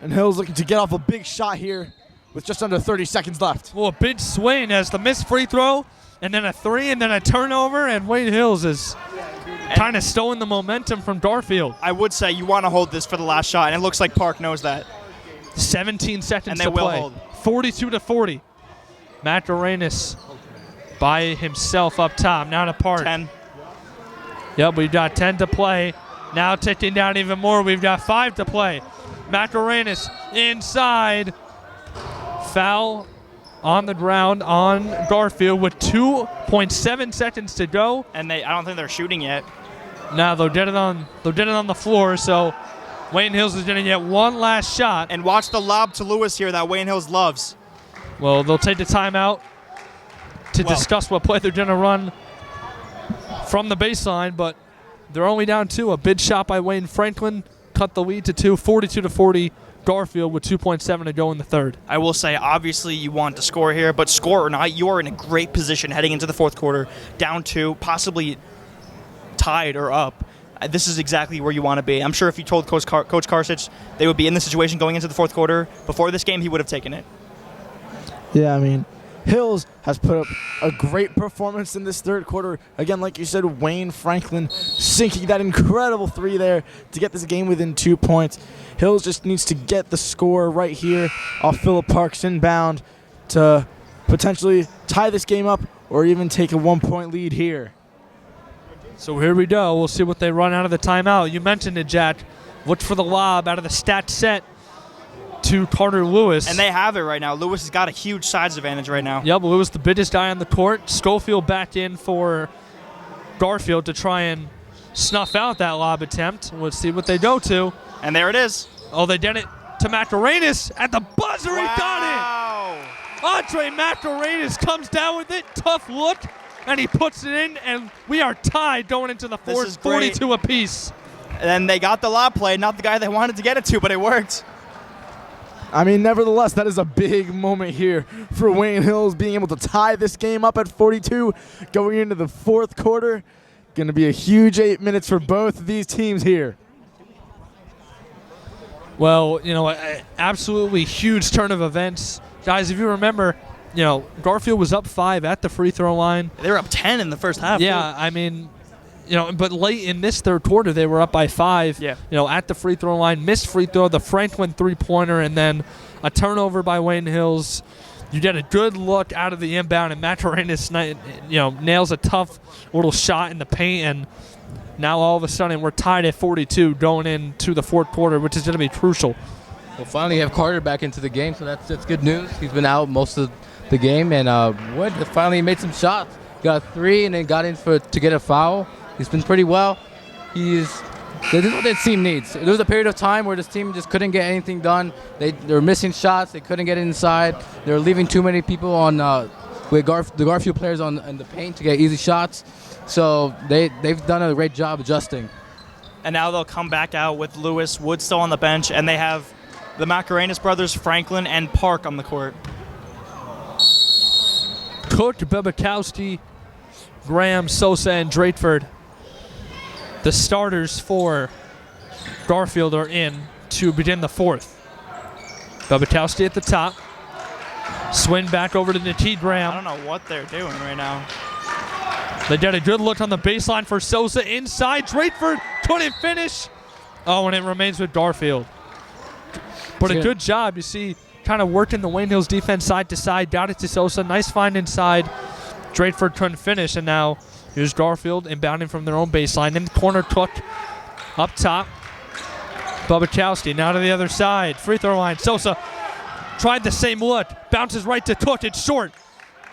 And Hills looking to get off a big shot here with just under 30 seconds left. Well, a big swing as the missed free throw, and then a three, and then a turnover, and Wayne Hills is kind of stolen the momentum from Garfield. I would say you want to hold this for the last shot, and it looks like Park knows that. 17 seconds and they to will play. hold. 42-40. Macarenas by himself up top. Now to Park. 10. Yep, we've got 10 to play. Now ticking down even more. We've got 5 to play. Macarenas inside. Foul on the ground on Garfield with 2.7 seconds to go. And I don't think they're shooting yet. Now they'll get it on the floor, so Wayne Hills is going to get one last shot. And watch the lob to Lewis here that Wayne Hills loves. Well, they'll take the timeout to discuss what play they're going to run from the baseline, but they're only down 2. A big shot by Wayne Franklin cut the lead to 2, 42-40. Garfield with 2.7 to go in the third. I will say, obviously, you want to score here, but score or not, you are in a great position heading into the fourth quarter, down 2, possibly tied or up. This is exactly where you want to be. I'm sure if you told Coach Karsich they would be in this situation going into the fourth quarter before this game, he would have taken it. Yeah, I mean, Hills has put up a great performance in this third quarter. Again, like you said, Wayne Franklin sinking that incredible three there to get this game within 2 points. Hills just needs to get the score right here off Phillip Park's inbound to potentially tie this game up or even take a 1-point lead here. So here we go. We'll see what they run out of the timeout. You mentioned it, Jack. Look for the lob out of the stat set to Carter Lewis. And they have it right now. Lewis has got a huge size advantage right now. Yep, Lewis the biggest guy on the court. Schofield back in for Garfield to try and snuff out that lob attempt. Let's see what they go to. And there it is. Oh, they did it to Macarenas at the buzzer. He got it. Andre Macarenas comes down with it. Tough look. And he puts it in, and we are tied going into the fourth, 42 apiece. And they got the lob play, not the guy they wanted to get it to, but it worked. I mean, nevertheless, that is a big moment here for Wayne Hills being able to tie this game up at 42 going into the fourth quarter. Going to be a huge 8 minutes for both of these teams here. Well, you know, absolutely huge turn of events. Guys, if you remember, you know, Garfield was up 5 at the free throw line. They were up 10 in the first half. Yeah, too. I mean, you know, but late in this third quarter, they were up by 5. Yeah. You know, at the free throw line, missed free throw, the Franklin three-pointer, and then a turnover by Wayne Hills. You get a good look out of the inbound, and Macarenas, you know, nails a tough little shot in the paint, and now all of a sudden we're tied at 42 going into the fourth quarter, which is going to be crucial. We'll finally have Carter back into the game, so that's good news. He's been out most of the game, and Wood finally made some shots. Got 3 and then got in to get a foul. He's been pretty well. He's This is what this team needs. There was a period of time where this team just couldn't get anything done. They were missing shots. They couldn't get inside. They were leaving too many people on with the Garfield players in the paint to get easy shots. So they've done a great job adjusting. And now they'll come back out with Lewis, Wood still on the bench, and they have the Macarenas brothers, Franklin and Park on the court. Cook, Bebekowski, Graham, Sosa, and Drateford. The starters for Garfield are in to begin the fourth. Bebekowski at the top. Swing back over to Nateed Graham. I don't know what they're doing right now. They get a good look on the baseline for Sosa inside. Drateford couldn't finish. Oh, and it remains with Garfield. But a good job. You see, kind of working the Wayne Hills defense side to side. Got it to Sosa. Nice find inside. Drateford couldn't finish, and now here's Garfield inbounding from their own baseline. In the corner, Cook up top. Bebekowski now to the other side. Free throw line. Sosa tried the same look. Bounces right to Cook. It's short.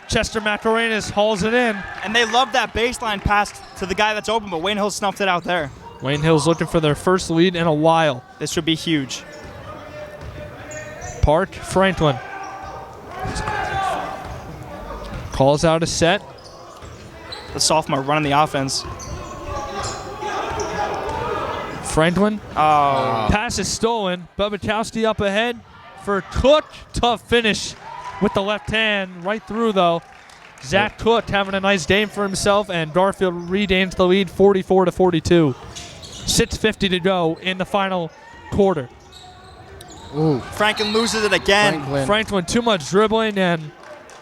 Chester Macarenas hauls it in. And they love that baseline pass to the guy that's open, but Wayne Hills snuffed it out there. Wayne Hills looking for their first lead in a while. This should be huge. Park, Franklin. Calls out a set. The sophomore running the offense. Franklin. Oh. Pass is stolen. Bebekowski up ahead for Cook. Tough finish with the left hand. Right through, though. Zach Cook having a nice game for himself, and Garfield regains the lead 44-42. 6:50 to go in the final quarter. Ooh. Franklin loses it again. Franklin too much dribbling, and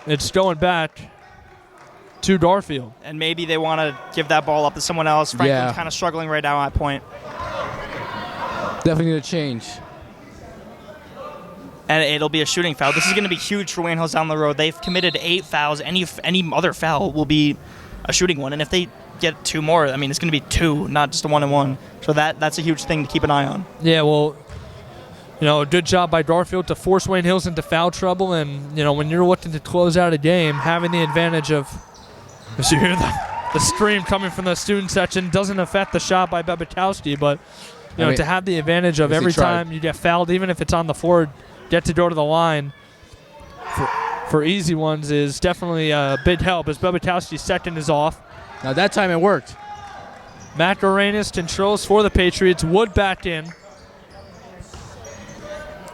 it's going back to Garfield. And maybe they want to give that ball up to someone else. Franklin's kind of struggling right now at that point. Definitely need a change. And it'll be a shooting foul. This is going to be huge for Wayne Hills down the road. They've committed 8 fouls. Any other foul will be a shooting one. And if they get 2 more, I mean, it's going to be 2, not just a 1-and-1. So that's a huge thing to keep an eye on. Yeah, well, a good job by Garfield to force Wayne Hills into foul trouble. And, when you're looking to close out a game, having the advantage of, as you hear the stream coming from the student section, doesn't affect the shot by Bebekowski. But, to have the advantage of every time you get fouled, even if it's on the floor, get to go to the line for easy ones is definitely a big help, as Bebekowski's second is off. Now that time it worked. Macarenas controls for the Patriots. Wood back in.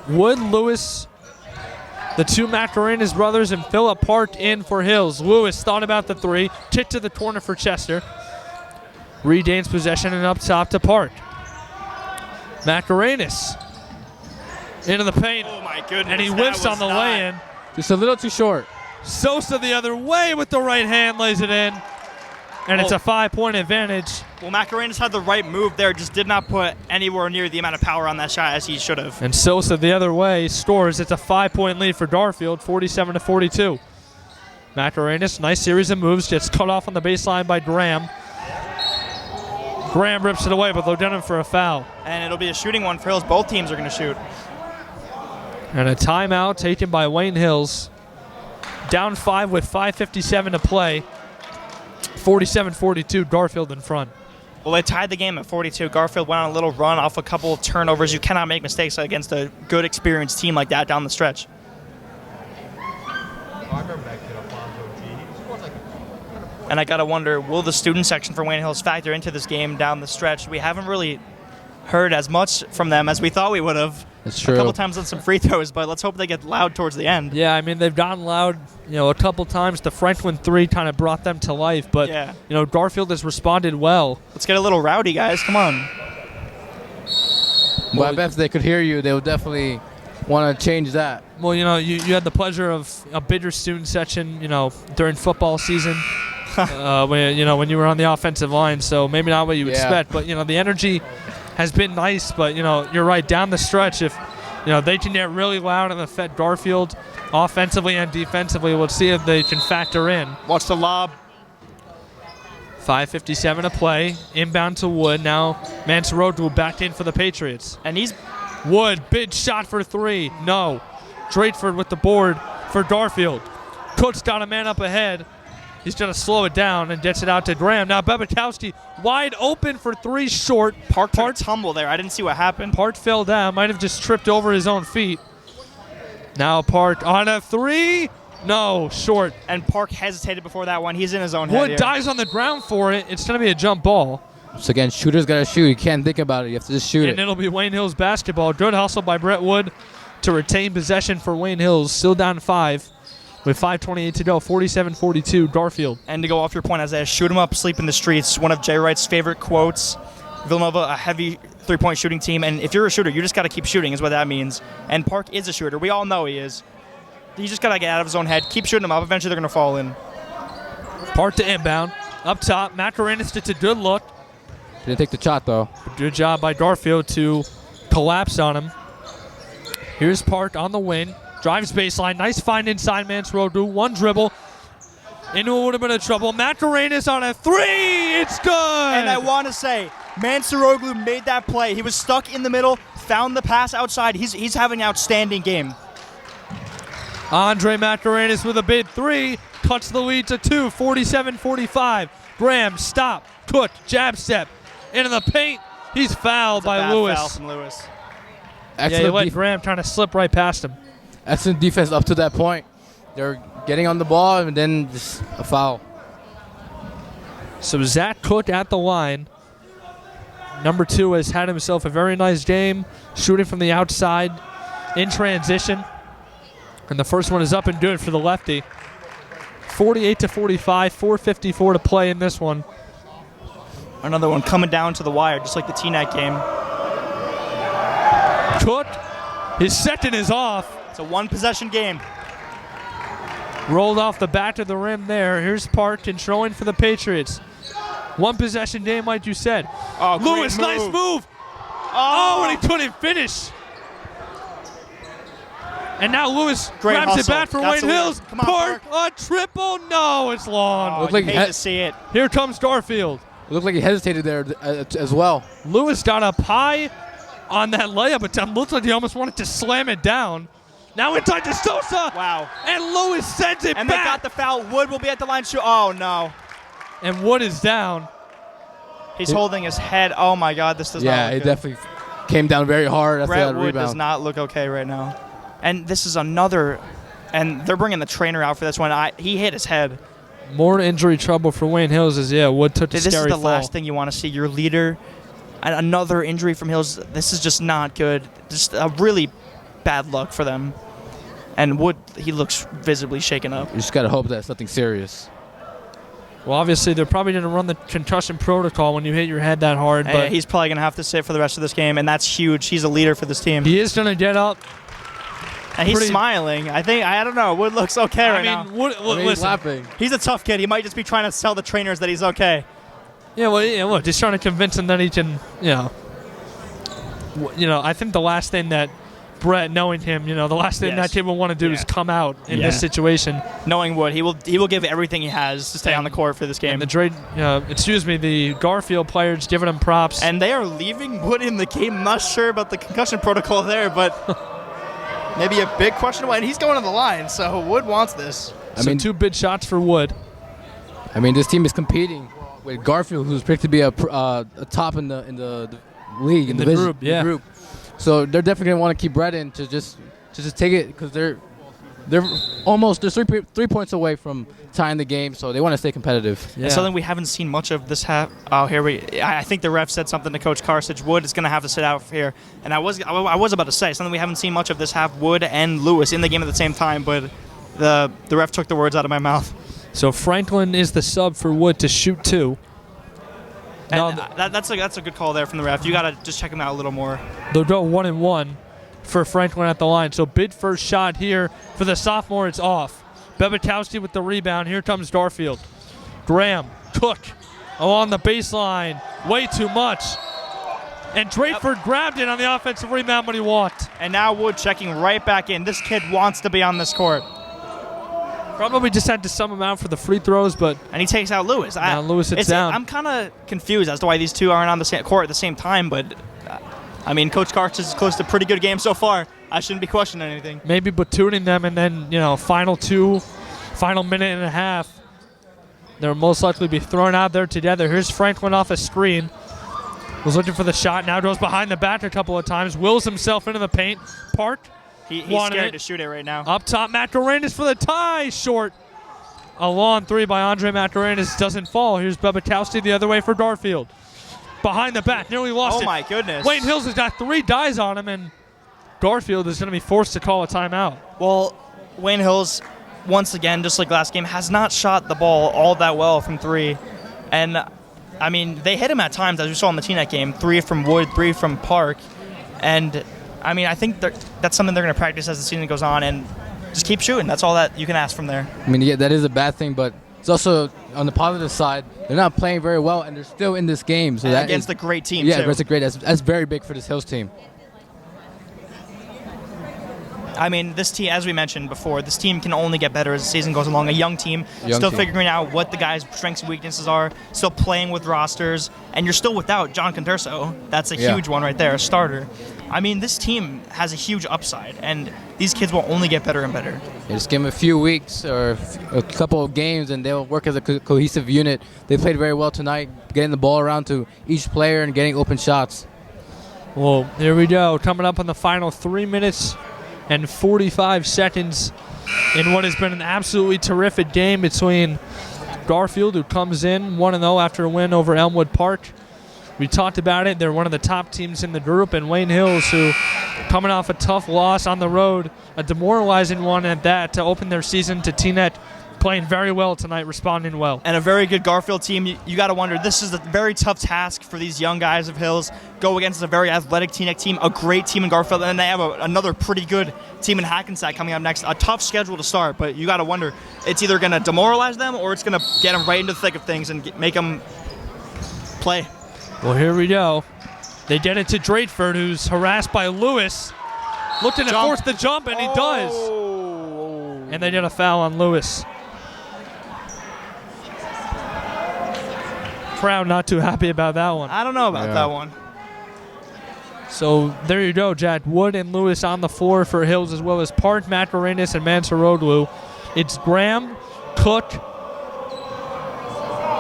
Wood, Lewis, the 2 Macarenas brothers, and Phillip Park in for Hills. Lewis thought about the 3. Kick to the corner for Chester. Regains possession and up top to Park. Macarenas into the paint. Oh, my goodness. And he whiffs on the lay-in. Just a little too short. Sosa the other way with the right hand, lays it in. And it's a 5-point advantage. Well, Macarenas had the right move there, just did not put anywhere near the amount of power on that shot as he should have. And Sosa the other way scores. It's a 5-point lead for Garfield, 47-42. Macarenas, nice series of moves, gets cut off on the baseline by Graham. Graham rips it away, but they'll get him for a foul. And it'll be a shooting one for Hills. Both teams are going to shoot. And a timeout taken by Wayne Hills. Down 5 with 5:57 to play. 47-42, Garfield in front. Well, they tied the game at 42. Garfield went on a little run off a couple of turnovers. You cannot make mistakes against a good, experienced team like that down the stretch. And I got to wonder, will the student section for Wayne Hills factor into this game down the stretch? We haven't really heard as much from them as we thought we would have. That's true. A couple times on some free throws, but let's hope they get loud towards the end. Yeah, I mean, they've gotten loud, a couple times. The Franklin 3 kind of brought them to life, but, Garfield has responded well. Let's get a little rowdy, guys. Come on. Well, I bet if they could hear you, they would definitely want to change that. Well, you had the pleasure of a bigger student section, during football season. when you were on the offensive line, so maybe not what you expect, but the energy has been nice. But you're right, down the stretch, if they can get really loud and affect Garfield offensively and defensively, we'll see if they can factor in. Watch the lob. 5:57 to play. Inbound to Wood. Now Mansarodu back in for the Patriots. And he's Wood, big shot for 3. No. Drateford with the board for Garfield. Cook's got a man up ahead. He's going to slow it down and gets it out to Graham. Now Babakowski wide open for 3 short. Park took a tumble there. I didn't see what happened. Park fell down. Might have just tripped over his own feet. Now Park on a 3. No, short. And Park hesitated before that one. He's in his own head Wood here. dives on the ground for it. It's going to be a jump ball. So again, shooters got to shoot. You can't think about it. You have to just shoot And it. it'll be Wayne Hills basketball. Good hustle by Brett Wood to retain possession for Wayne Hills. Still down 5 with 5:28 to go. 47-42 Garfield. And to go off your point, Isaiah, shoot 'em up, sleep in the streets. One of Jay Wright's favorite quotes. Villanova, a heavy three-point shooting team. And if you're a shooter, you just got to keep shooting is what that means. And Park is a shooter. We all know he is. He just got to get out of his own head. Keep shooting them up. Eventually they're going to fall in. Park to inbound. Up top, Macarenas gets a good look. Didn't take the shot, though. Good job by Garfield to collapse on him. Here's Park on the wing. Drives baseline. Nice find inside Mansrodu. One dribble. Into a little bit of trouble. Macarenas on a 3. It's good. And I want to say, Mansuroglu made that play. He was stuck in the middle, found the pass outside. He's having an outstanding game. Andre Macarenas with a big 3. Cuts the lead to 2. 47-45. Graham, stop. Cook, jab step. Into the paint. He's fouled by Bad Lewis. foul from Lewis. Yeah, he let Graham trying to slip right past him. Excellent defense up to that point. They're getting on the ball, and then just a foul. So Zach Cook at the line. Number 2 has had himself a very nice game, shooting from the outside in transition. And the first one is up and good for the lefty. 48-45, 4:54 to play in this one. Another one coming down to the wire, just like the T-Night game. Cook, his second is off. It's a one-possession game. Rolled off the back of the rim there. Here's Park controlling for the Patriots. One possession game, like you said. Oh, great Lewis, move. nice move. Oh, and he couldn't finish. And now Lewis Great grabs hustle. it back for That's Wayne a win. Hills. Come on, Park, a triple. No, it's long. Looked like you he hate had- to see it. Here comes Garfield. It looked like he hesitated there as well. Lewis got up high on that layup attempt. Looks like he almost wanted to slam it down. Now inside to Sosa. Wow. And Lewis sends it And they back. got the foul. Wood will be at the line. Oh, no. And Wood is down. He's holding his head. Oh, my God. This does not Yeah, look it good. definitely came down very hard after Brett that Wood rebound. does not look okay right now. And this is another, and they're bringing the trainer out for this one. He hit his head. More injury trouble for Wayne Hills as, Wood took a This is scary the fall. last thing you want to see. Your leader, and another injury from Hills. This is just not good. Just a really bad luck for them. And Wood, he looks visibly shaken up. You just got to hope that it's nothing serious. Well, obviously, they're probably going to run the concussion protocol when you hit your head that hard. But He's probably going to have to sit for the rest of this game, and that's huge. He's a leader for this team. he is going to get up. And he's pretty- smiling. I don't know. Wood looks okay right now. Wood, I mean, he's listen. laughing. He's a tough kid. He might just be trying to tell the trainers that he's okay. Look, just trying to convince him that he can, I think the last thing that Brett, knowing him, the last thing Yes. that kid will want to do is come out in this situation. Knowing Wood, he will give everything he has to stay on the court for this game. And the Garfield players giving him props. And they are leaving Wood in the game. I'm not sure about the concussion protocol there, but maybe a big question. And he's going to the line, so Wood wants this. So 2 big shots for Wood. I mean, this team is competing with Garfield, who's picked to be a top in the league, in the division, group, yeah. the group. So they're definitely gonna want to keep Brett in to just take it because they're almost 3 points away from tying the game, so they want to stay competitive. Yeah. And something we haven't seen much of this half. Oh, I think the ref said something to Coach Carthage. Wood is going to have to sit out here. And I was about to say something we haven't seen much of this half. Wood and Lewis in the game at the same time, but the ref took the words out of my mouth. So Franklin is the sub for Wood to shoot 2. And Now that's a good call there from the ref. You got to just check him out a little more. they'll go 1-1 for Franklin at the line. So big first shot here for the sophomore. It's off. Babakowski with the rebound. Here comes Garfield. Graham, Cook along the baseline. Way too much. And Drayford grabbed it on the offensive rebound when he walked. And now Wood checking right back in. This kid wants to be on this court. Probably just had to sum him out for the free throws, but And he takes out Lewis. Now Lewis sits down. I'm kind of confused as to why these two aren't on the same court at the same time, but Coach Karch is close to a pretty good game so far. I shouldn't be questioning anything. maybe platooning them and then, final minute and a half. They'll most likely be thrown out there together. Here's Franklin off a screen. Was looking for the shot. Now goes behind the back a couple of times. Wills himself into the paint. Park. He's wanted scared it. to shoot it right now. Up top, Macarenas for the tie. Short. A long three by Andre Macarenas doesn't fall. Here's Busacca the other way for Garfield. Behind the back. Nearly lost it. Oh, my goodness. Wayne Hills has got 3 dies on him, and Garfield is going to be forced to call a timeout. Well, Wayne Hills, once again, just like last game, has not shot the ball all that well from 3. And, I mean, they hit him at times, as we saw in the T-Net game. 3 from Wood, 3 from Park. And, I mean, I think that's something they're going to practice as the season goes on, and just keep shooting. That's all that you can ask from there. I mean, yeah, that is a bad thing, but it's also on the positive side. They're not playing very well, and they're still in this game. So that against the great team, yeah, too. that's very big for this Hills team. I mean, this team, as we mentioned before, this team can only get better as the season goes along. A young team, still figuring out what the guys' strengths and weaknesses are, still playing with rosters, and you're still without John Conterso. That's a huge one right there, a starter. I mean, this team has a huge upside, and these kids will only get better and better. Yeah, just give them a few weeks or a couple of games, and they'll work as a cohesive unit. They played very well tonight, getting the ball around to each player and getting open shots. Well, here we go. Coming up on the final 3 minutes and 45 seconds in what has been an absolutely terrific game between Garfield, who comes in 1-0 after a win over Elmwood Park. We talked about it. They're one of the top teams in the group, and Wayne Hills, who coming off a tough loss on the road, a demoralizing one at that, to open their season to T-Net, playing very well tonight, responding well. And a very good Garfield team. You got to wonder, this is a very tough task for these young guys of Hills. Go against a very athletic T-Net team, a great team in Garfield, and they have another pretty good team in Hackensack coming up next. A tough schedule to start, but you got to wonder, it's either going to demoralize them or it's going to get them right into the thick of things and make them play. Well, here we go. They get it to Drateford, who's harassed by Lewis. Looking to force the jump, and he does. And they get a foul on Lewis. Crowd not too happy about that one. I don't know about that one. So there you go, Jack. Wood and Lewis on the floor for Hills, as well as Park, Macarenas, and Mansoroglu. It's Graham, Cook,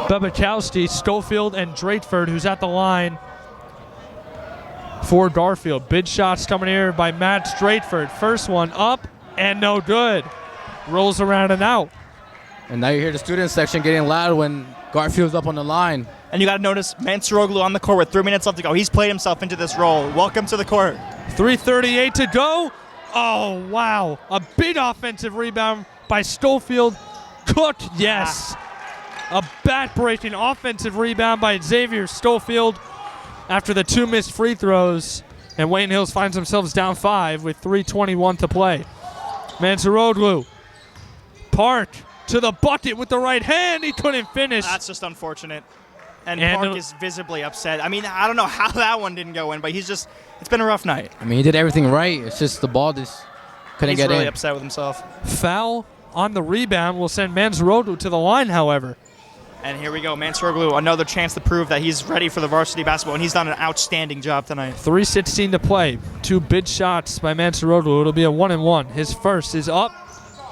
Busacca, Schofield, and Drateford, who's at the line for Garfield. Big shots coming here by Matt Drateford. First one up and no good. Rolls around and out. And now you hear the student section getting loud when Garfield's up on the line. And you got to notice Mansoroglu on the court with 3 minutes left to go. He's played himself into this role. Welcome to the court. 3:38 to go. Oh, wow. A big offensive rebound by Schofield. Cook, yes. A back-breaking offensive rebound by Xavier Schofield after the 2 missed free throws. And Wayne Hills finds themselves down 5 with 3:21 to play. Mansoroglu. Park to the bucket with the right hand. He couldn't finish. That's just unfortunate. And Park is visibly upset. I mean, I don't know how that one didn't go in, but it's been a rough night. I mean, he did everything right. It's just the ball just couldn't get in. He's really upset with himself. Foul on the rebound will send Mansoroglu to the line, however. And here we go, Mansoroglu, another chance to prove that he's ready for the varsity basketball, and he's done an outstanding job tonight. 3:16 to play. 2 big shots by Mansoroglu. It'll be a 1-and-1. His first is up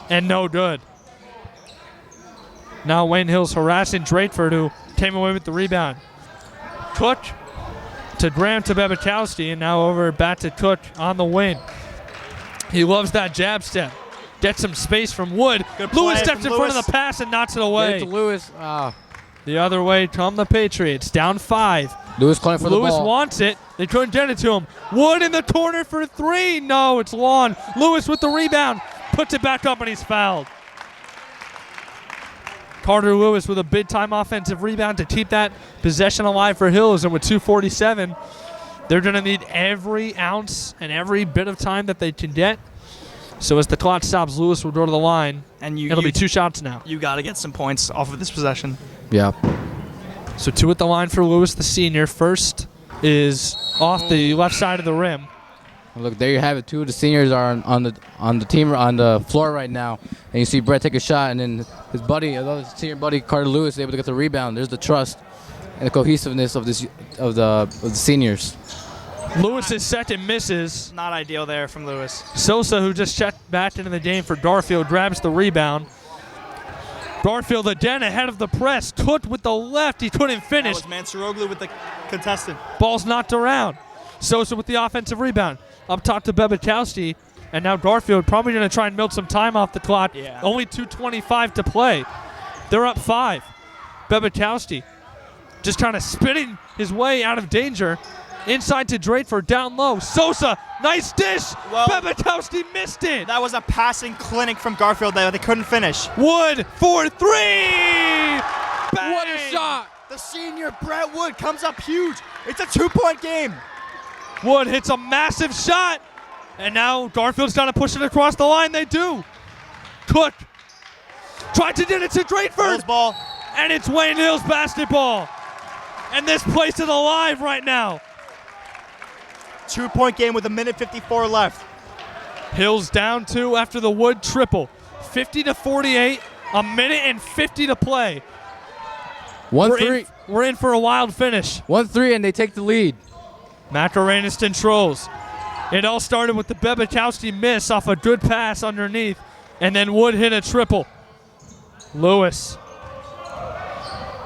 and no good. Now Wayne Hills harassing Drateford, who came away with the rebound. Cook to Graham to Busacca, and now over back to Cook on the wing. He loves that jab step. Gets some space from Wood. Lewis steps in front of the pass and knocks it away. Get it to Lewis. The other way come the Patriots. Down 5. Lewis calling for the ball. Lewis wants it. They couldn't get it to him. Wood in the corner for 3. No, it's Lawn. Lewis with the rebound. Puts it back up and he's fouled. Carter Lewis with a big-time offensive rebound to keep that possession alive for Hills. And with 2:47, they're going to need every ounce and every bit of time that they can get. So as the clock stops, Lewis will go to the line. And it'll be 2 shots now. You got to get some points off of this possession. Yeah. So 2 at the line for Lewis, the senior. First is off the left side of the rim. Look, there you have it. 2 of the seniors are on the team on the floor right now, and you see Brett take a shot, and then his buddy, his senior buddy Carter Lewis, is able to get the rebound. There's the trust and the cohesiveness of the seniors. Lewis's second misses. Not ideal there from Lewis. Sosa, who just checked back into the game for Garfield, grabs the rebound. Garfield again ahead of the press. Cook with the left. He couldn't finish. That was Mansuroglu with the contestant. Ball's knocked around. Sosa with the offensive rebound. Up top to Bebekowski. And now Garfield probably going to try and milk some time off the clock. Yeah. Only 2:25 to play. They're up 5. Bebekowski just kind of spinning his way out of danger. Inside to Drateford, down low. Sosa, nice dish. Well, Bebekowski missed it. That was a passing clinic from Garfield there. They couldn't finish. Wood for 3. Bang! What a shot! The senior Brett Wood comes up huge. It's a 2-point game. Wood hits a massive shot. And now Garfield's got to push it across the line. They do. Cook tried to get it to Drateford. Hills ball. And it's Wayne Hills basketball. And this place is alive right now. 2-point game with 1:54 left. Hills down 2 after the Wood triple. 50-48, 1:50 to play. 1-3. We're in for a wild finish. 1-3, and they take the lead. Macarenas controls. It all started with the Bebekowski miss off a good pass underneath, and then Wood hit a triple. Lewis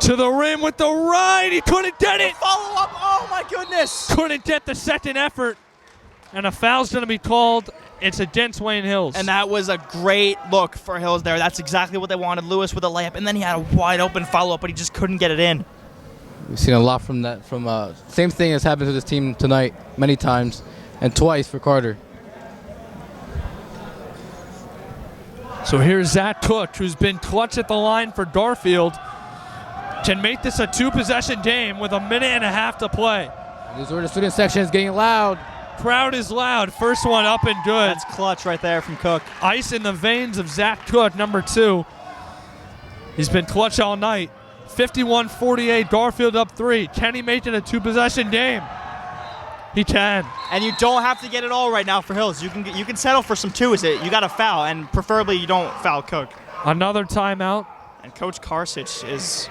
to the rim with the right. He couldn't get it. Follow up. Oh, my goodness. Couldn't get the second effort. And a foul's going to be called. It's against Wayne Hills. And that was a great look for Hills there. That's exactly what they wanted. Lewis with a layup, and then he had a wide open follow-up, but he just couldn't get it in. We've seen a lot from that. Same thing has happened to this team tonight many times, and twice for Carter. So here's Zach Cook, who's been clutch at the line for Garfield. Can make this a 2-possession game with 1.5 to play. This is where the student section is getting loud. Crowd is loud. First one up and good. That's clutch right there from Cook. Ice in the veins of Zach Cook, number 2. He's been clutch all night. 51-48, Garfield up 3. Can he make it a 2-possession game? He can. And you don't have to get it all right now for Hills. You can settle for some 2s. You got to foul, and preferably you don't foul Cook. Another timeout. And Coach Karsich is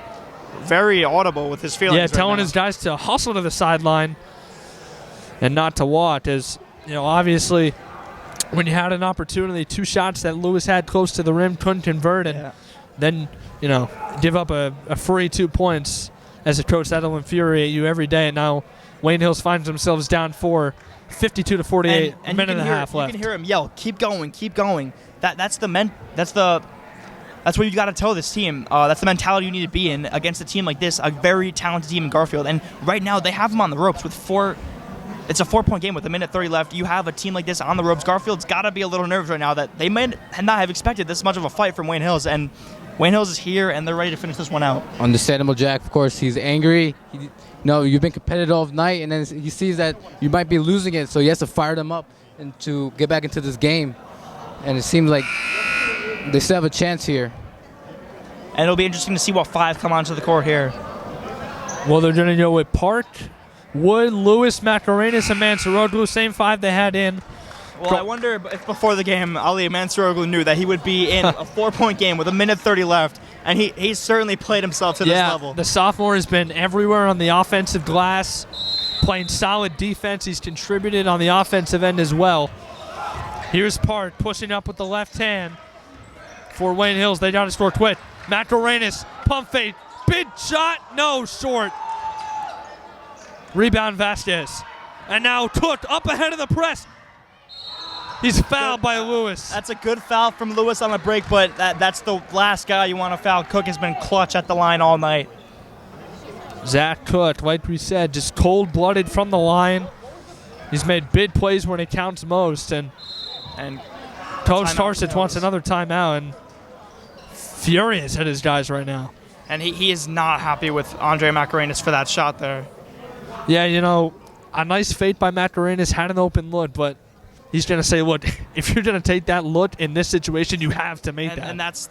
very audible with his feelings. Yeah, telling his guys to hustle to the sideline and not to walk. As you know, obviously, when you had an opportunity, 2 shots that Lewis had close to the rim, couldn't convert, and then give up a free 2 points. As a coach, that'll infuriate you every day. And now Wayne Hills finds themselves down 4, 52-48, a minute and a half left. You can hear him yell, "Keep going, keep going." That's what you got to tell this team. That's the mentality you need to be in against a team like this, a very talented team in Garfield. And right now they have them on the ropes with 4. It's a 4-point game with 1:30 left. You have a team like this on the ropes. Garfield's got to be a little nervous right now that they may not have expected this much of a fight from Wayne Hills. And Wayne Hills is here, and they're ready to finish this one out. Understandable, Jack. Of course, he's angry. You've been competitive all night, and then he sees that you might be losing it, so he has to fire them up and to get back into this game. And it seems like they still have a chance here. And it'll be interesting to see what 5 come onto the court here. Well, they're going to go with Park, Wood, Lewis, Macarenas, and Mansuroglu. Same 5 they had in. Well, I wonder if before the game, Ali Mansuroglu knew that he would be in a 4-point game with 1:30 left, and he certainly played himself to this level. The sophomore has been everywhere on the offensive glass, playing solid defense. He's contributed on the offensive end as well. Here's Park pushing up with the left hand for Wayne Hills. They got to score quick. Macarenas, pump fake, big shot, no, short. Rebound Vasquez. And now Cook up ahead of the press. He's fouled by Lewis. That's a good foul from Lewis on the break, but that's the last guy you want to foul. Cook has been clutch at the line all night. Zach Cook, like we said, just cold-blooded from the line. He's made big plays when it counts most, and Coach Tarsic wants another timeout, and furious at his guys right now. And he is not happy with Andre Macarenas for that shot there. Yeah, a nice fake by Macarenas, had an open look, but he's going to say, look, if you're going to take that look in this situation, you have to make that. And that's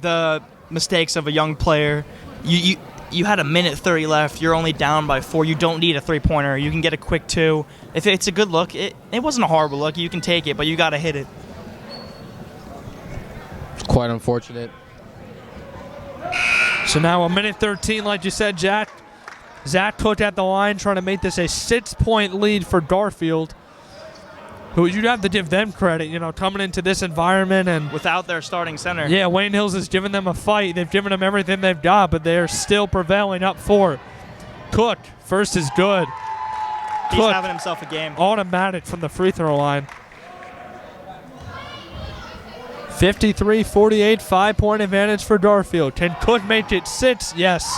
the mistakes of a young player. You had 1:30 left. You're only down by 4. You don't need a 3-pointer. You can get a quick 2. If it's a good look, it wasn't a horrible look. You can take it, but you got to hit it. It's quite unfortunate. So now 1:13, like you said, Jack. Zach Cook at the line trying to make this a 6-point lead for Garfield. who you'd have to give them credit, coming into this environment and Without their starting center. yeah, Wayne Hills has given them a fight. They've given them everything they've got, but they're still prevailing up 4. Cook, first is good. He's Cook, having himself a game. automatic from the free throw line. 53-48, 5-point advantage for Garfield. Can Cook make it 6? Yes.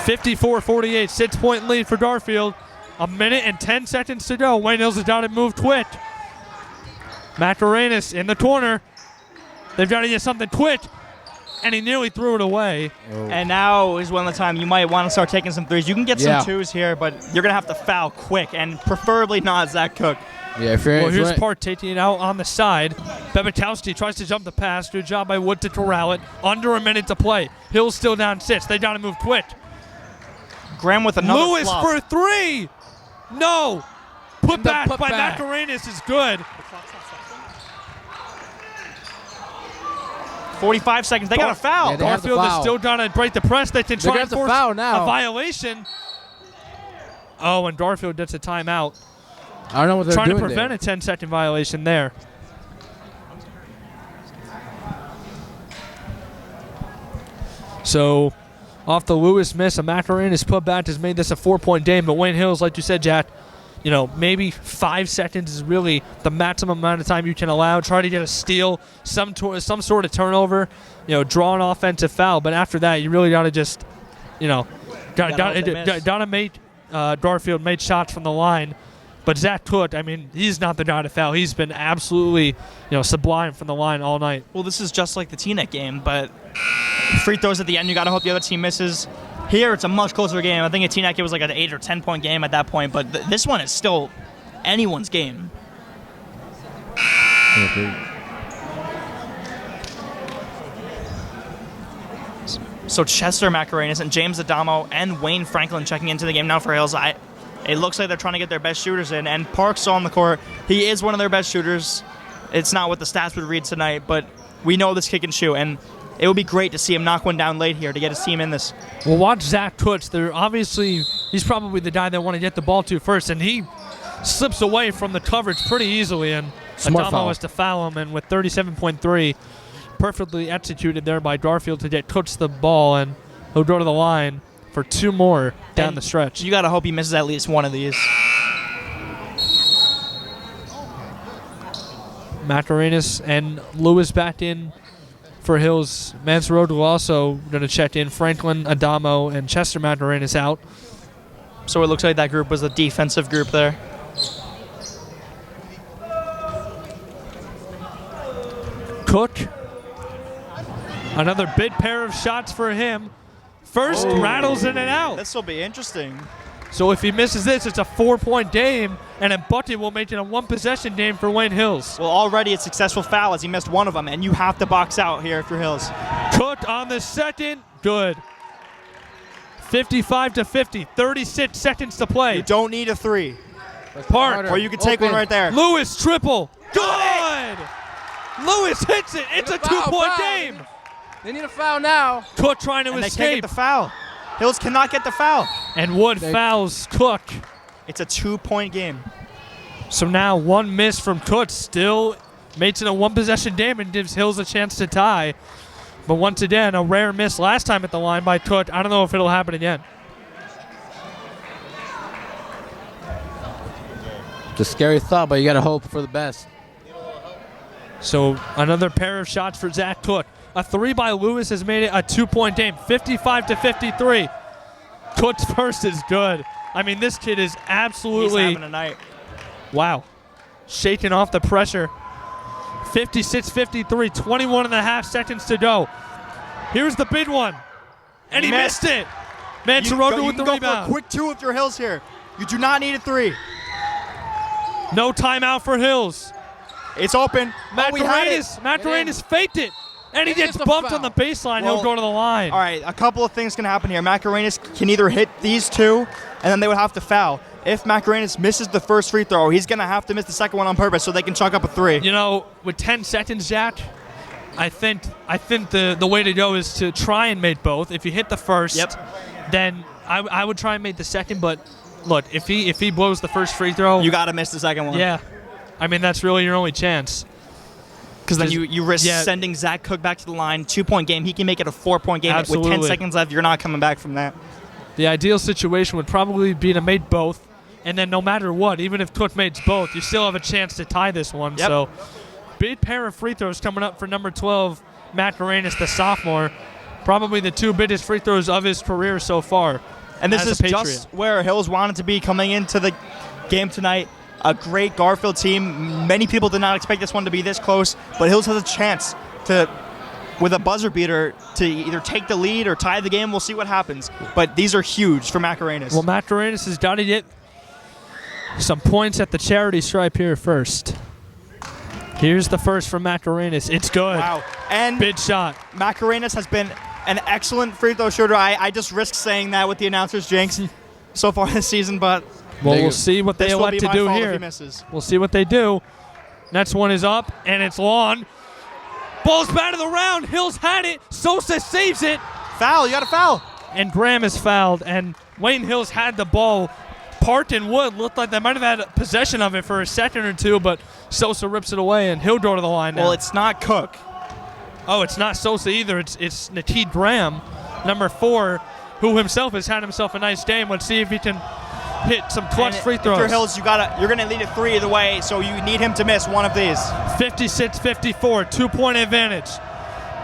54-48, 6-point lead for Garfield. 1 minute and 10 seconds to go. Wayne Hills has got to move quick. Macarenas in the corner. They've got to get something quick. And he nearly threw it away. And now is one of the time you might want to start taking some threes. You can get Yeah. some 2s here, but you're going to have to foul quick, and preferably not Zach Cook. Yeah, if you're, Well, if here's you're- Park taking it out on the side. Bebekowski tries to jump the pass. Good job by Wood to corral it. Under a minute to play. Hill's still down 6. They got to move quick. Graham with another Lewis flop. for 3. No. Put The back put by back. Macarenas is good. 45 seconds. They got a foul. Yeah, they have to Garfield is foul. still trying to break the press. They can They're try gonna and have to force foul now. a violation. Oh, and Garfield gets a timeout. I don't know what they're Trying to doing prevent there. a 10-second violation there. So, off the Lewis miss, a Macarenas putback has made this a 4-point game. But Wayne Hills, like you said, Jack, maybe 5 seconds is really the maximum amount of time you can allow. Try to get a steal, some sort of turnover, draw an offensive foul. But after that, you really got to just, gotta make Garfield made shots from the line. But Zach Cook, he's not the guy to foul. He's been absolutely, sublime from the line all night. Well, this is just like the T-Net game, but free throws at the end, you got to hope the other team misses. Here, it's a much closer game. I think a T-Net game was like an 8 or 10-point game at that point, but this one is still anyone's game. So Chester Macarenas and James Adamo and Wayne Franklin checking into the game now for Hills. It looks like they're trying to get their best shooters in, and Park's on the court. He is one of their best shooters. It's not what the stats would read tonight, but we know this kid can shoot, and it would be great to see him knock one down late here to get his team in this. Well, watch Zach Toots. He's probably the guy they want to get the ball to first, and he slips away from the coverage pretty easily, and Smart Adamo foul. has to foul him, and with 37.3, perfectly executed there by Garfield to get Toots the ball, and he'll go to the line for 2 more down And the stretch. You got to hope he misses at least one of these. Macarenas and Lewis back in for Hills. Mansroad also going to check in. Franklin, Adamo, and Chester Macarenas out. So it looks like that group was the defensive group there. Cook, another big pair of shots for him. First rattles in and out. This will be interesting. So if he misses this, it's a 4-point game, and a bucket will make it a 1-possession game for Wayne Hills. Well, already a successful foul as he missed one of them, and you have to box out here if you're Hills. Cook on the second, good. 55-50, 36 seconds to play. You don't need a 3. Park, Or you can take one right there. Lewis triple, good. Lewis hits it. It's a Foul, 2-point foul. game. They need a foul now. Cook trying to And they can't escape, get the foul. Hills cannot get the foul. and Wood fouls Cook. It's a 2-point game. So now 1 miss from Cook still makes it a 1-possession game and gives Hills a chance to tie. But once again, a rare miss last time at the line by Cook. I don't know if it'll happen again. It's a scary thought, but you got to hope for the best. So another pair of shots for Zach Cook. A 3 by Lewis has made it a 2-point game, 55-53. Cook's first is good. This kid is He's absolutely, having a night. wow, shaking off the pressure. 56-53, 21 and a half seconds to go. Here's the big one. And he missed it. Mancharoga with the you can go rebound. for a quick 2 if you're Hills here. You do not need a 3. No timeout for Hills. It's open. Oh, we had it. Macarenas faked it. And he It gets is a bumped foul. on the baseline. Well, He'll go to the line. All right, a couple of things can happen here. Macarenas can either hit these 2, and then they would have to foul. If Macarenas misses the first free throw, he's going to have to miss the second one on purpose so they can chalk up a 3. With 10 seconds, Jack, I think the way to go is to try and make both. If you hit the first, then I would try and make the second. But look, if he blows the first free throw, You got to miss the second one. yeah, I mean, that's really your only chance. Because then you risk Yeah. sending Zach Cook back to the line, 2-point game. He can make it a 4-point game Absolutely. with 10 seconds left. You're not coming back from that. The ideal situation would probably be to make both, and then no matter what, even if Cook makes both, you still have a chance to tie this one. Yep. So, big pair of free throws coming up for number 12, Macarenas, the sophomore. Probably the 2 biggest free throws of his career so far. And this as a is Patriot. just where Hills wanted to be coming into the game tonight. A great Garfield team. Many people did not expect this one to be this close, but Hills has a chance to, with a buzzer beater, to either take the lead or tie the game. We'll see what happens. But these are huge for Macarenas. Well, Macarenas has got to get some points at the charity stripe here first. Here's the first from Macarenas. It's good. Wow. And Big shot. Macarenas has been an excellent free throw shooter. I just risk saying that with the announcer's jinx so far this season, but Well, They- we'll see what they this will be elect to my do fault if here. he misses. We'll see what they do. Next one is up, and it's long. Ball's back of the round. Hills had it. Sosa saves it, Foul, you got a foul. and Graham is fouled. And Wayne Hills had the ball. Park and Wood looked like they might have had possession of it for a second or two, but Sosa rips it away, and he'll go to the line now. Well, it's not Cook. Oh, it's not Sosa either. It's Nateed Graham, number 4, who himself has had himself a nice game. Let's see if he can hit some clutch And free if you're throws. Hills, you're gonna lead it 3 either way, so you need him to miss one of these. 56-54, 2-point advantage.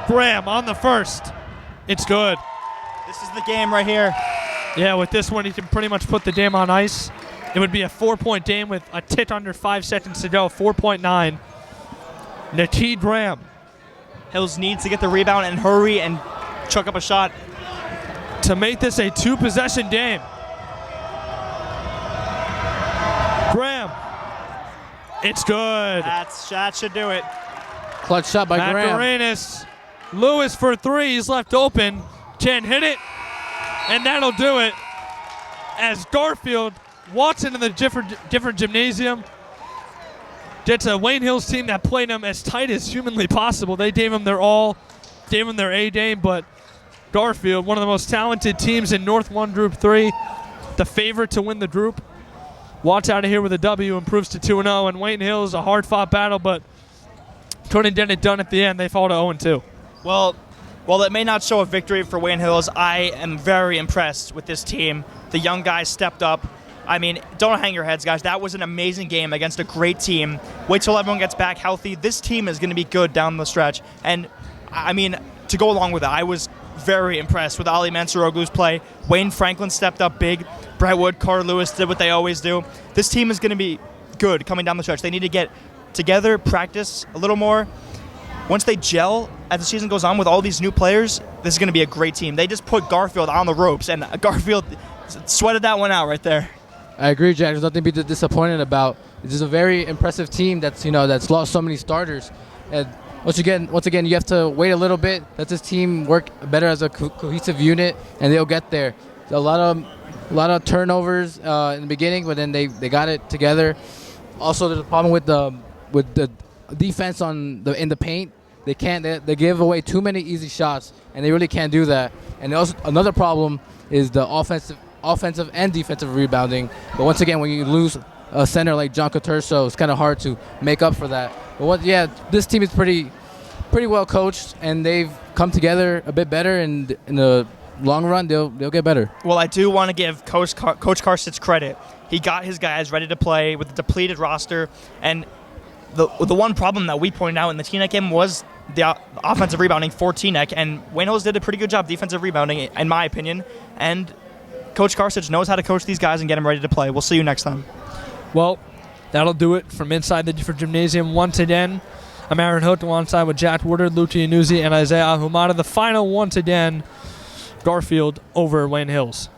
Graham on the first. It's good. This is the game right here. Yeah, with this one, he can pretty much put the game on ice. It would be a 4-point game with a tick under 5 seconds to go, 4.9. Nateed Graham. Hills needs to get the rebound and hurry and chuck up a shot. To make this a 2-possession game. Graham. It's good. That should do it. Clutch shot by Graham. Macarenas. Lewis for 3. He's left open. Can't hit it. And that'll do it. As Garfield walks into the different gymnasium, gets a Wayne Hills team that played them as tight as humanly possible. They gave them their all, gave them their A game, but Garfield, one of the most talented teams in North 1 Group 3, the favorite to win the group, walks out of here with a W, improves to 2-0, and Wayne Hills, a hard-fought battle, but couldn't get it done at the end. They fall to 0-2. Well, while it may not show a victory for Wayne Hills, I am very impressed with this team. The young guys stepped up. I mean, don't hang your heads, guys. That was an amazing game against a great team. Wait till everyone gets back healthy. This team is going to be good down the stretch. And, I mean, to go along with it, I was very impressed with Ali Mansuroglu's play. Wayne Franklin stepped up big. Brett Wood, Carter Lewis did what they always do. This team is going to be good coming down the stretch. They need to get together, practice a little more. Once they gel as the season goes on with all these new players, this is going to be a great team. They just put Garfield on the ropes, and Garfield sweated that one out right there. I agree, Jack. There's nothing to be disappointed about. This is a very impressive team that's lost so many starters. And once again, you have to wait a little bit. Let this team work better as a cohesive unit, and they'll get there. A lot of turnovers in the beginning, but then they got it together. Also, there's a problem with the defense in the paint. They give away too many easy shots, and they really can't do that. And also another problem is the offensive and defensive rebounding. But once again, when you lose a center like John Coturso, it's kind of hard to make up for that. But this team is pretty well coached, and they've come together a bit better. And in the long run, they'll get better. Well, I do want to give Coach Karstitz credit. He got his guys ready to play with a depleted roster, and the one problem that we pointed out in the Teaneck game was the offensive rebounding for Teaneck, and Wayne Hills did a pretty good job defensive rebounding, in my opinion. And Coach Karstitz knows how to coach these guys and get them ready to play. We'll see you next time. Well, that'll do it from inside the different gymnasium once again. I'm Aaron Hook alongside with Jack Woodard, Luca Yanuzzi, and Isaiah Ahumada. The final once again, Garfield over Wayne Hills.